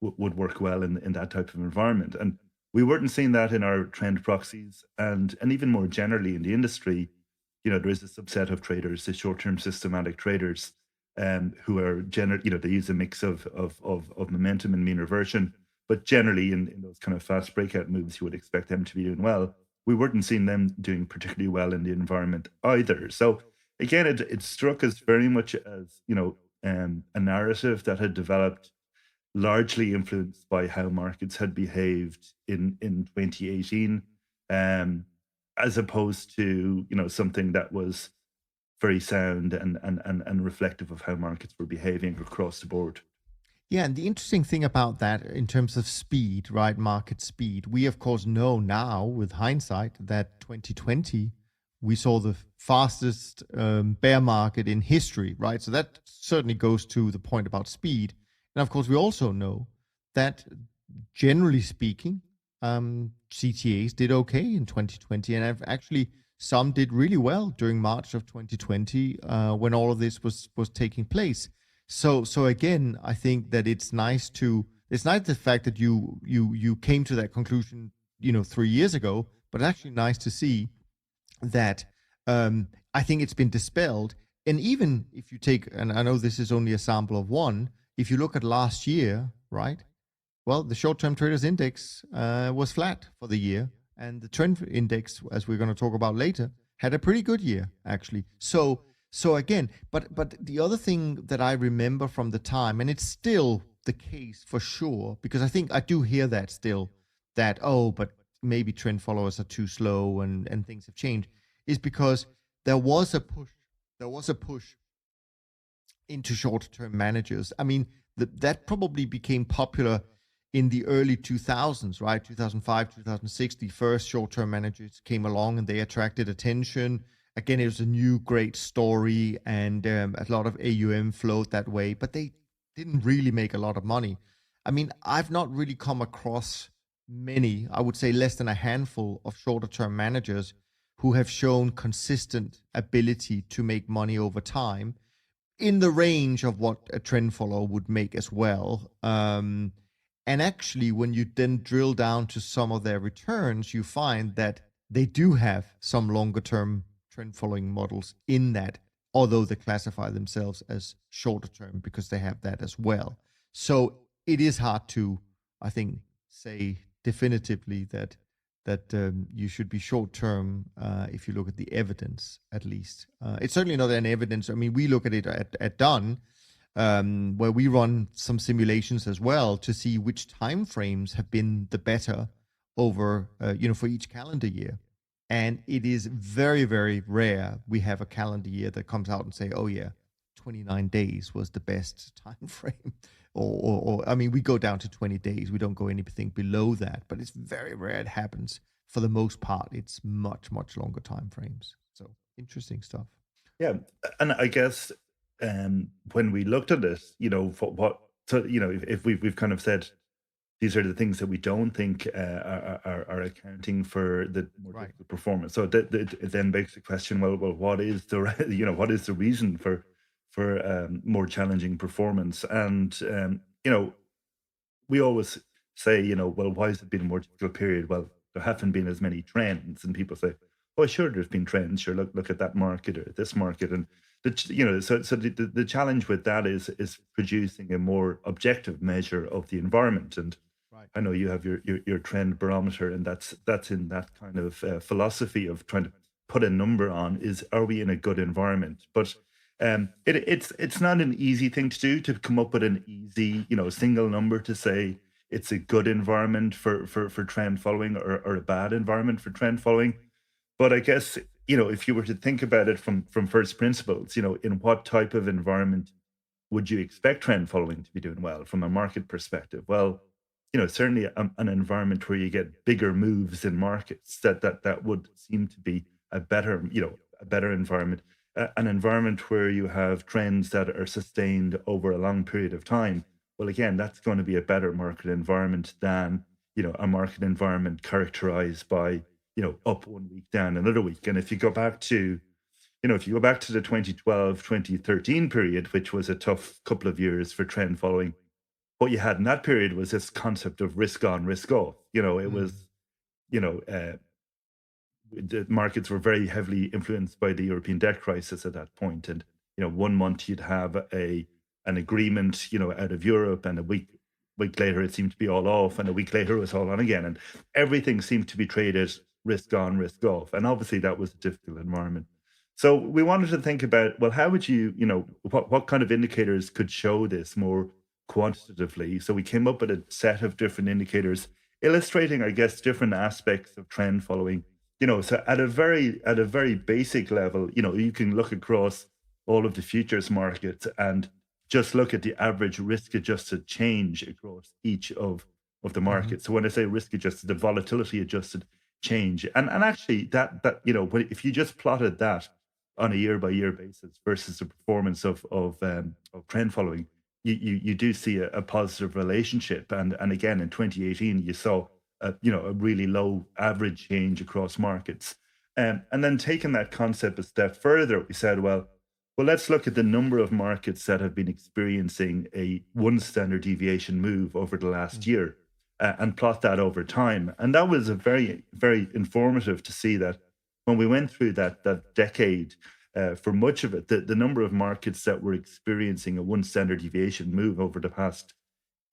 would work well in that type of environment. And we weren't seeing that in our trend proxies, and even more generally in the industry. There is a subset of traders, the short-term systematic traders, who are they use a mix of momentum and mean reversion, but generally in those kind of fast breakout moves, you would expect them to be doing well. We weren't seeing them doing particularly well in the environment either. So again, it struck us very much as a narrative that had developed largely influenced by how markets had behaved in 2018, as opposed to something that was very sound and reflective of how markets were behaving across the board. Yeah, and the interesting thing about that in terms of speed, right, market speed, we of course know now with hindsight that 2020 we saw the fastest bear market in history, right? So that certainly goes to the point about speed. And of course, we also know that generally speaking, CTAs did okay in 2020, and actually some did really well during March of 2020 when all of this was taking place. So again, I think that it's nice the fact that you came to that conclusion 3 years ago, but it's actually nice to see that I think it's been dispelled. And even if you take, and I know this is only a sample of one, if you look at last year, right? Well, the short-term traders index was flat for the year, and the trend index, as we're going to talk about later, had a pretty good year actually. So again, but the other thing that I remember from the time, and it's still the case for sure, because I think I do hear that still, that but maybe trend followers are too slow and things have changed, is because there was a push into short-term managers. I mean, that probably became popular in the early 2000s, right? 2005, 2006, the first short-term managers came along and they attracted attention. Again, it was a new great story, and a lot of AUM flowed that way, but they didn't really make a lot of money. I mean, I've not really come across many, I would say less than a handful of shorter-term managers who have shown consistent ability to make money over time in the range of what a trend follower would make as well. And actually, when you then drill down to some of their returns, you find that they do have some longer term trend following models in that, although they classify themselves as shorter term because they have that as well. So it is hard to, I think, say definitively that you should be short term if you look at the evidence, at least. It's certainly not an evidence. I mean, we look at it at Dunne, where we run some simulations as well to see which time frames have been the better over, for each calendar year. And it is very, very rare we have a calendar year that comes out and say, oh yeah, 29 days was the best time frame. Or I mean, we go down to 20 days. We don't go anything below that, but it's very rare it happens. For the most part, it's much, much longer time frames. So interesting stuff. Yeah. And I guess when we looked at this, if we've kind of said these are the things that we don't think are accounting for the more difficult performance. So it then begs the question: well, what is the reason for more challenging performance? And we always say, well, why has it been a more difficult period? Well, there haven't been as many trends, and people say, oh, sure, there's been trends. Sure, look at that market or this market, and the challenge with that is producing a more objective measure of the environment. And I know you have your trend barometer, and that's in that kind of philosophy of trying to put a number on, is, are we in a good environment? But it's not an easy thing to do, to come up with an easy single number to say it's a good environment for trend following or a bad environment for trend following. But I guess if you were to think about it from first principles, in what type of environment would you expect trend following to be doing well from a market perspective? Well, certainly an environment where you get bigger moves in markets, that would seem to be a better, a better environment, an environment where you have trends that are sustained over a long period of time. Well, again, that's going to be a better market environment than, a market environment characterized by, up 1 week, down another week. And if you go back to, the 2012, 2013 period, which was a tough couple of years for trend following, what you had in that period was this concept of risk on, risk off. It was, you know, uh, the markets were very heavily influenced by the European debt crisis at that point. And, 1 month you'd have an agreement, out of Europe, and a week later it seemed to be all off, and a week later it was all on again. And everything seemed to be traded risk on, risk off. And obviously that was a difficult environment. So we wanted to think about, well, how would what kind of indicators could show this more quantitatively? So we came up with a set of different indicators illustrating, I guess, different aspects of trend following. So at a very basic level, you can look across all of the futures markets and just look at the average risk adjusted change across each of the markets. So when I say risk adjusted, the volatility adjusted change. And actually if you just plotted that on a year by year basis versus the performance of trend following, you do see a positive relationship. And again, in 2018, you saw a really low average change across markets. And then taking that concept a step further, we said, well, let's look at the number of markets that have been experiencing a one standard deviation move over the last year, and plot that over time. And that was a very, very informative to see that when we went through that decade, for much of it, the number of markets that were experiencing a one standard deviation move over the past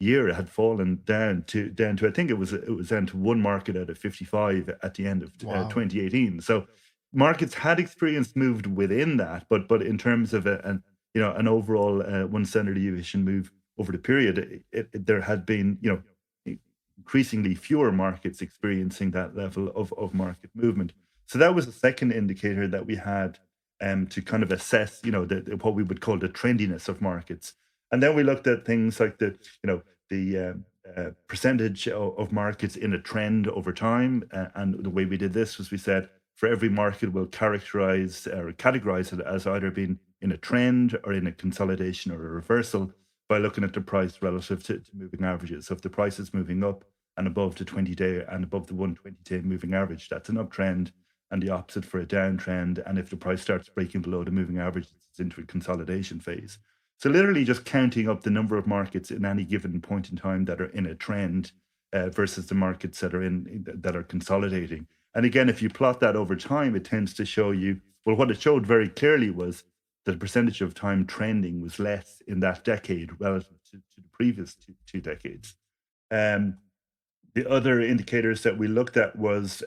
year had fallen down to I think it was down to one market out of 55 at the end of Wow. 2018. So markets had experienced moved within that, but in terms of an overall one standard deviation move over the period, there had been increasingly fewer markets experiencing that level of market movement. So that was the second indicator that we had, to kind of assess what we would call the trendiness of markets. And then we looked at things like the percentage of markets in a trend over time. And the way we did this was we said, for every market, we'll characterize or categorize it as either being in a trend or in a consolidation or a reversal by looking at the price relative to moving averages. So if the price is moving up and above the 20-day and above the 120-day moving average, that's an uptrend, and the opposite for a downtrend. And if the price starts breaking below the moving average, it's into a consolidation phase. So literally just counting up the number of markets in any given point in time that are in a trend, versus the markets that are consolidating. And again, if you plot that over time, it tends to show you, well, what it showed very clearly was that the percentage of time trending was less in that decade relative to the previous two decades. The other indicators that we looked at was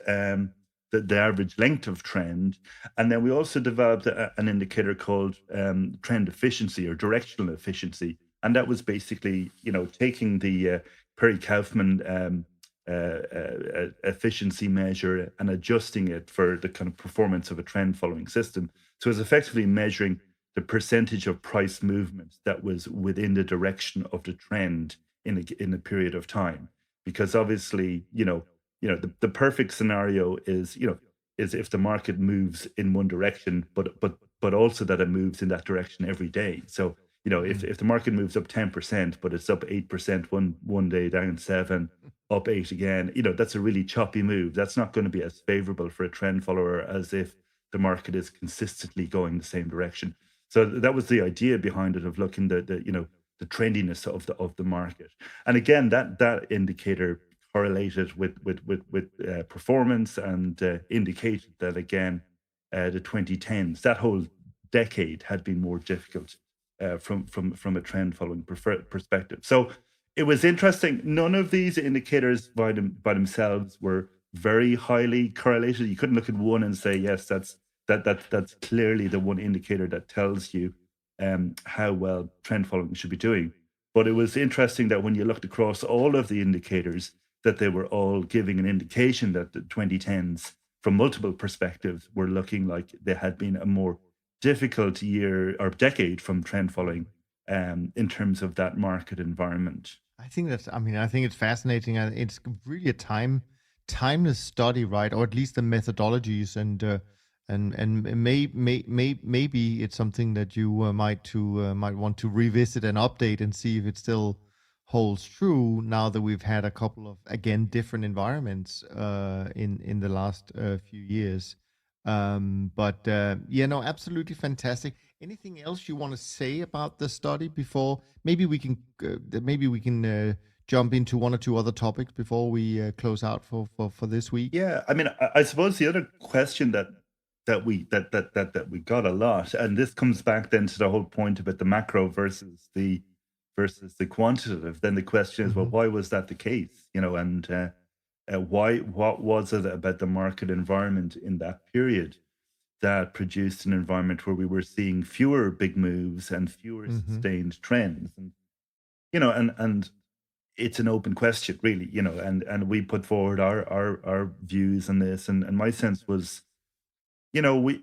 the average length of trend. And then we also developed an indicator called trend efficiency or directional efficiency. And that was basically, taking the Perry-Kaufman efficiency measure and adjusting it for the kind of performance of a trend following system. So it's effectively measuring the percentage of price movement that was within the direction of the trend in a period of time. Because obviously, the perfect scenario is if the market moves in one direction, but also that it moves in that direction every day. So if the market moves up 10%, but it's up 8% one day, down 7, up 8 again, that's a really choppy move. That's not going to be as favorable for a trend follower as if the market is consistently going the same direction. So that was the idea behind it, of looking the trendiness of the market. And again, that indicator correlated with performance, and indicated that again, the 2010s, that whole decade had been more difficult from a trend following perspective. So it was interesting. None of these indicators by themselves were very highly correlated. You couldn't look at one and say, yes, that's clearly the one indicator that tells you how well trend following should be doing. But it was interesting that when you looked across all of the indicators, that they were all giving an indication that the 2010s, from multiple perspectives, were looking like they had been a more difficult year or decade from trend following, in terms of that market environment. I I think it's fascinating. It's really a timeless study, right? Or at least the methodologies, and maybe it's something that you might want to revisit and update and see if it still holds true now that we've had a couple of, again, different environments in the last few years. But yeah, no, absolutely fantastic. Anything else you want to say about the study before maybe we can jump into one or two other topics before we close out for this week? Yeah, I mean, I suppose the other question that we got a lot, and this comes back then to the whole point about the macro versus the quantitative. Then the question is, well, Hmm. why was that the case? And what was it about the market environment in that period that produced an environment where we were seeing fewer big moves and fewer Hmm. sustained trends? And it's an open question, really, and we put forward our views on this, and my sense was, we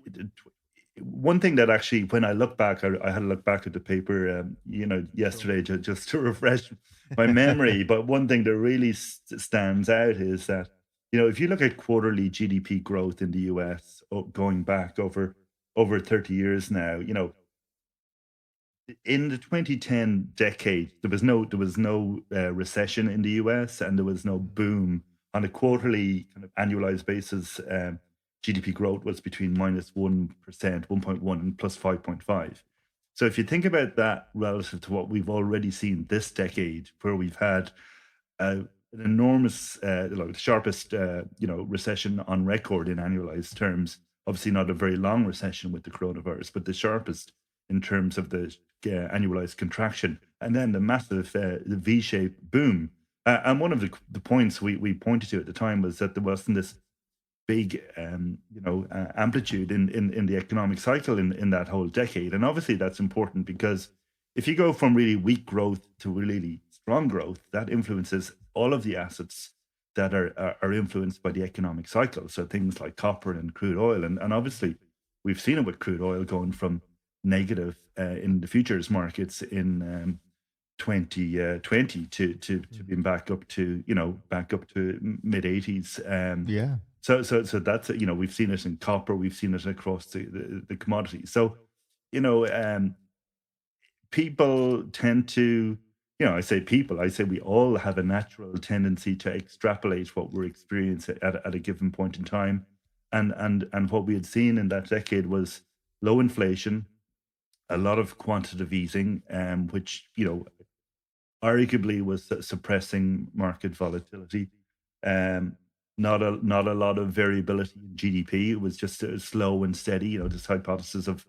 one thing that actually, when I look back, I had to look back at the paper, Sure. yesterday, just to refresh my memory. But one thing that really stands out is that, if you look at quarterly GDP growth in the US, going back over 30 years now, in the 2010 decade, there was no recession in the US, and there was no boom on a quarterly kind of annualized basis. GDP growth was between -1%, 1.1, and plus 5.5. So if you think about that relative to what we've already seen this decade, where we've had an enormous, like the sharpest, recession on record in annualized terms. Obviously, not a very long recession with the coronavirus, but the sharpest in terms of the annualized contraction, and then the massive the V-shaped boom. And one of the points we pointed to at the time was that there wasn't this big, amplitude in the economic cycle in that whole decade. And obviously, that's important because if you go from really weak growth to really strong growth, that influences all of the assets that are influenced by the economic cycle. So things like copper and crude oil, and obviously we've seen it with crude oil going from negative in the futures markets in 2020 to being back up to mid 80s. Yeah. So that's, we've seen it in copper, we've seen it across the commodities. So, you know, um, people tend to, I say we all have a natural tendency to extrapolate what we're experiencing at a given point in time. And what we had seen in that decade was low inflation, a lot of quantitative easing, which, arguably was suppressing market volatility. Um, not a lot of variability in GDP. It was just slow and steady. This hypothesis of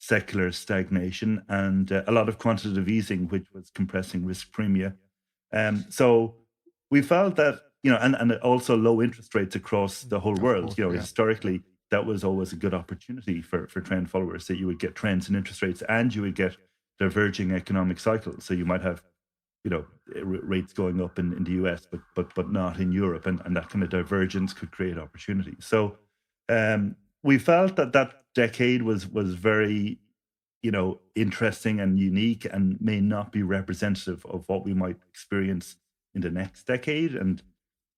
secular stagnation, and a lot of quantitative easing, which was compressing risk premia. So we felt that, and also low interest rates across the whole Of world. course. Yeah. Historically, that was always a good opportunity for trend followers, that you would get trends in interest rates and you would get diverging economic cycles. So you might have, rates going up in the US, but not in Europe, and that kind of divergence could create opportunities. So we felt that that decade was very, interesting and unique, and may not be representative of what we might experience in the next decade. And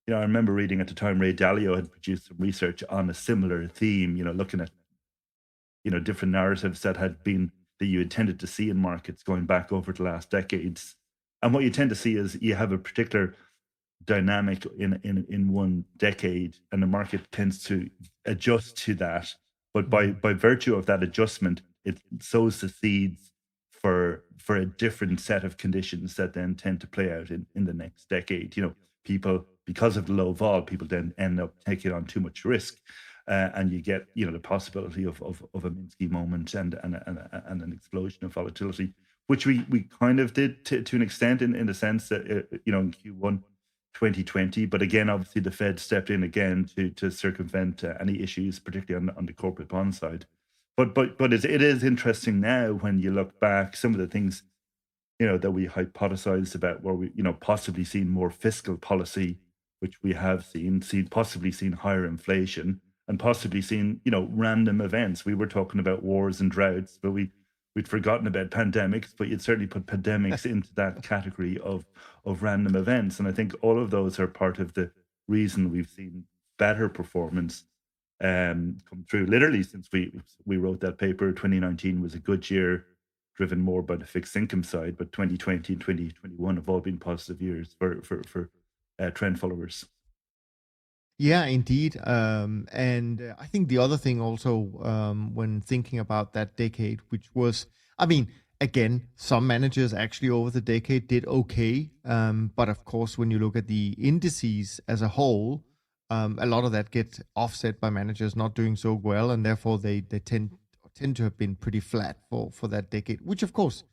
I remember reading at the time Ray Dalio had produced some research on a similar theme, looking at different narratives that you had tended to see in markets going back over the last decades. And what you tend to see is you have a particular dynamic in one decade, and the market tends to adjust to that. But by virtue of that adjustment, it sows the seeds for a different set of conditions that then tend to play out in the next decade. People, because of the low vol, people then end up taking on too much risk, and you get, the possibility of a Minsky moment, and an explosion of volatility, which we kind of did to an extent, in the sense that, in Q1 2020. But again, obviously the Fed stepped in again to circumvent any issues, particularly on the corporate bond side. But it is interesting now when you look back, some of the things, that we hypothesized about, where we, possibly seen more fiscal policy, which we have possibly seen higher inflation, and possibly seen, random events. We were talking about wars and droughts, but we we'd forgotten about pandemics, but you'd certainly put pandemics into that category of random events. And I think all of those are part of the reason we've seen better performance come through. Literally, since we wrote that paper, 2019 was a good year, driven more by the fixed income side, but 2020 and 2021 have all been positive years for trend followers. Yeah, indeed. And I think the other thing also, when thinking about that decade, which was, I mean, again, some managers actually over the decade did okay. But of course, when you look at the indices as a whole, a lot of that gets offset by managers not doing so well. And therefore, they tend to have been pretty flat for that decade, which of course,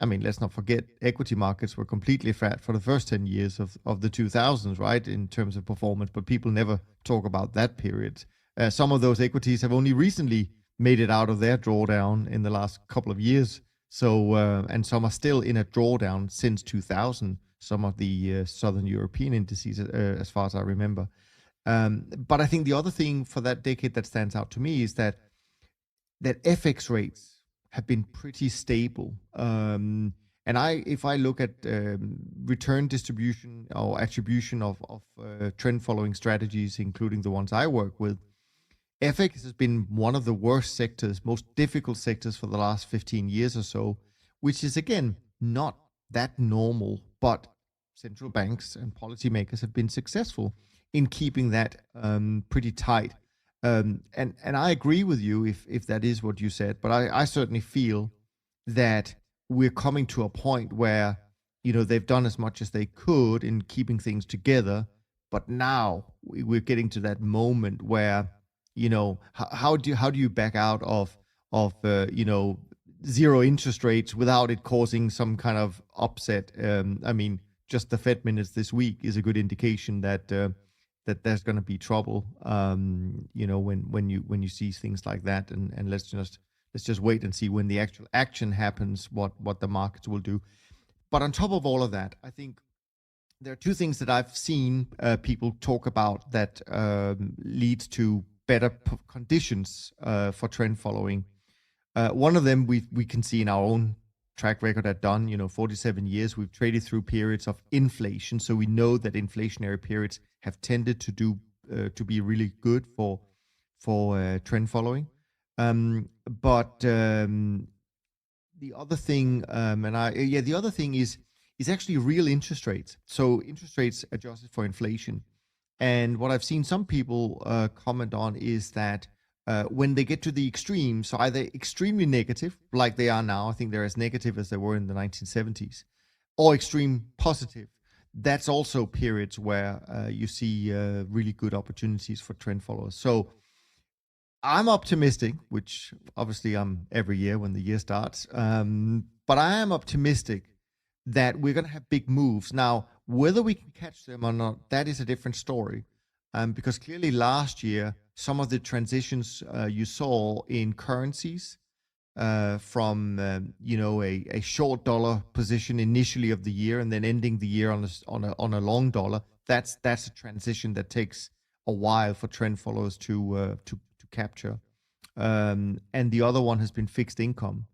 I mean, let's not forget, equity markets were completely flat for the first 10 years of the 2000s, right, in terms of performance, but people never talk about that period. Some of those equities have only recently made it out of their drawdown in the last couple of years. So, and some are still in a drawdown since 2000, some of the Southern European indices, as far as I remember. But I think the other thing for that decade that stands out to me is that FX rates have been pretty stable. And if I look at return distribution or attribution of trend following strategies, including the ones I work with, FX has been one of the worst sectors, most difficult sectors for the last 15 years or so, which is again not that normal, but central banks and policymakers have been successful in keeping that pretty tight. And I agree with you if that is what you said, but I certainly feel that we're coming to a point where, they've done as much as they could in keeping things together, but now we're getting to that moment where, how do you back out of zero interest rates without it causing some kind of upset? I mean, just the Fed minutes this week is a good indication that there's going to be trouble, when you see things like that, and let's just wait and see when the actual action happens, what the markets will do. But on top of all of that, I think there are two things that I've seen people talk about that lead to better conditions for trend following. One of them we can see in our own track record at Dunne, 47 years, we've traded through periods of inflation. So we know that inflationary periods have tended to be really good for trend following. But the other thing, the other thing is actually real interest rates. So interest rates adjusted for inflation. And what I've seen some people comment on is that when they get to the extreme, so either extremely negative, like they are now, I think they're as negative as they were in the 1970s, or extreme positive, that's also periods where you see really good opportunities for trend followers. So I'm optimistic, which obviously I'm every year when the year starts, but I am optimistic that we're going to have big moves. Now, whether we can catch them or not, that is a different story, because clearly last year, some of the transitions you saw in currencies from a short dollar position initially of the year and then ending the year on a long dollar, that's a transition that takes a while for trend followers to capture. And the other one has been fixed income,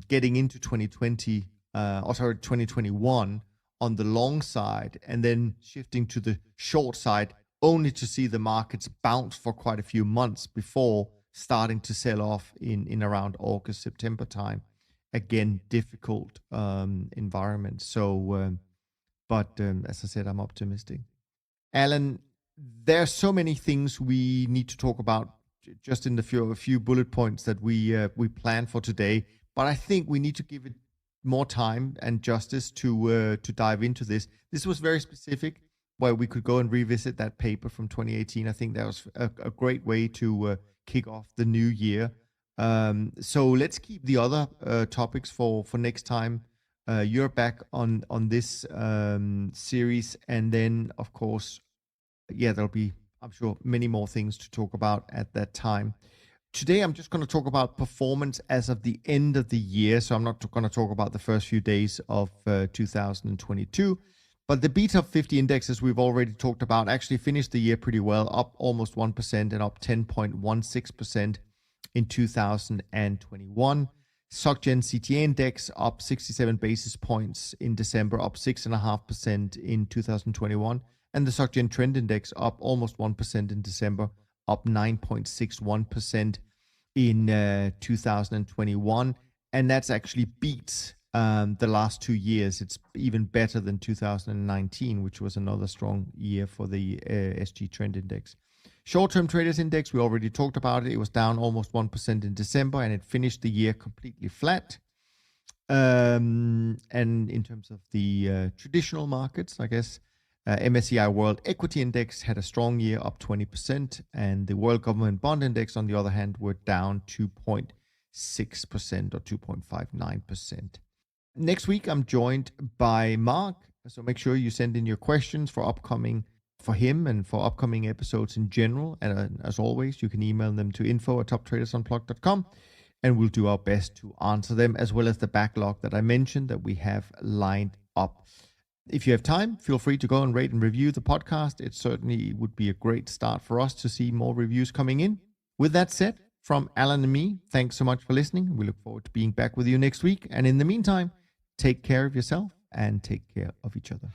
getting into 2021 on the long side and then shifting to the short side, only to see the markets bounce for quite a few months before starting to sell off in around August, September time. Again, difficult environment. So, but as I said, I'm optimistic. Alan, there are so many things we need to talk about just in a few bullet points that we plan for today. But I think we need to give it more time and justice to dive into this. This was very specific, where we could go and revisit that paper from 2018. I think that was a great way to kick off the new year. So let's keep the other topics for next time. You're back on this series, and then of course, there'll be, I'm sure, many more things to talk about at that time. Today, I'm just going to talk about performance as of the end of the year. So I'm not going to talk about the first few days of 2022. But the BTOP 50 indexes we've already talked about actually finished the year pretty well, up almost 1% and up 10.16% in 2021. SocGen CTA index up 67 basis points in December, up 6.5% in 2021. And the SocGen trend index up almost 1% in December, up 9.61% in 2021. And that's actually beats the last 2 years. It's even better than 2019, which was another strong year for the SG trend index. Short-term traders index, we already talked about it. It was down almost 1% in December, and it finished the year completely flat. And in terms of the traditional markets, I guess, MSCI World Equity Index had a strong year, up 20%, and the World Government Bond Index, on the other hand, were down 2.6% or 2.59%. Next week, I'm joined by Mark, so make sure you send in your questions for him and for upcoming episodes in general. And as always, you can email them to info@toptradersunplugged.com, and we'll do our best to answer them, as well as the backlog that I mentioned that we have lined up. If you have time, feel free to go and rate and review the podcast. It certainly would be a great start for us to see more reviews coming in. With that said, from Alan and me, thanks so much for listening. We look forward to being back with you next week. And in the meantime, take care of yourself and take care of each other.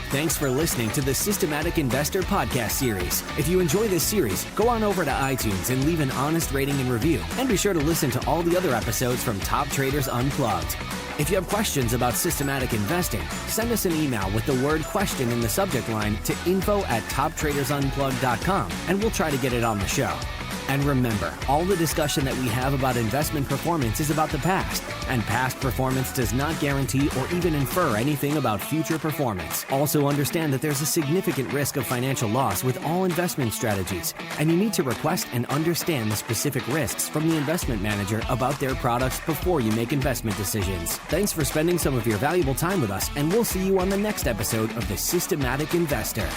Thanks for listening to the Systematic Investor podcast series. If you enjoy this series, go on over to iTunes and leave an honest rating and review. And be sure to listen to all the other episodes from Top Traders Unplugged. If you have questions about systematic investing, send us an email with the word question in the subject line to info@toptradersunplugged.com, and we'll try to get it on the show. And remember, all the discussion that we have about investment performance is about the past, and past performance does not guarantee or even infer anything about future performance. Also understand that there's a significant risk of financial loss with all investment strategies, and you need to request and understand the specific risks from the investment manager about their products before you make investment decisions. Thanks for spending some of your valuable time with us, and we'll see you on the next episode of The Systematic Investor.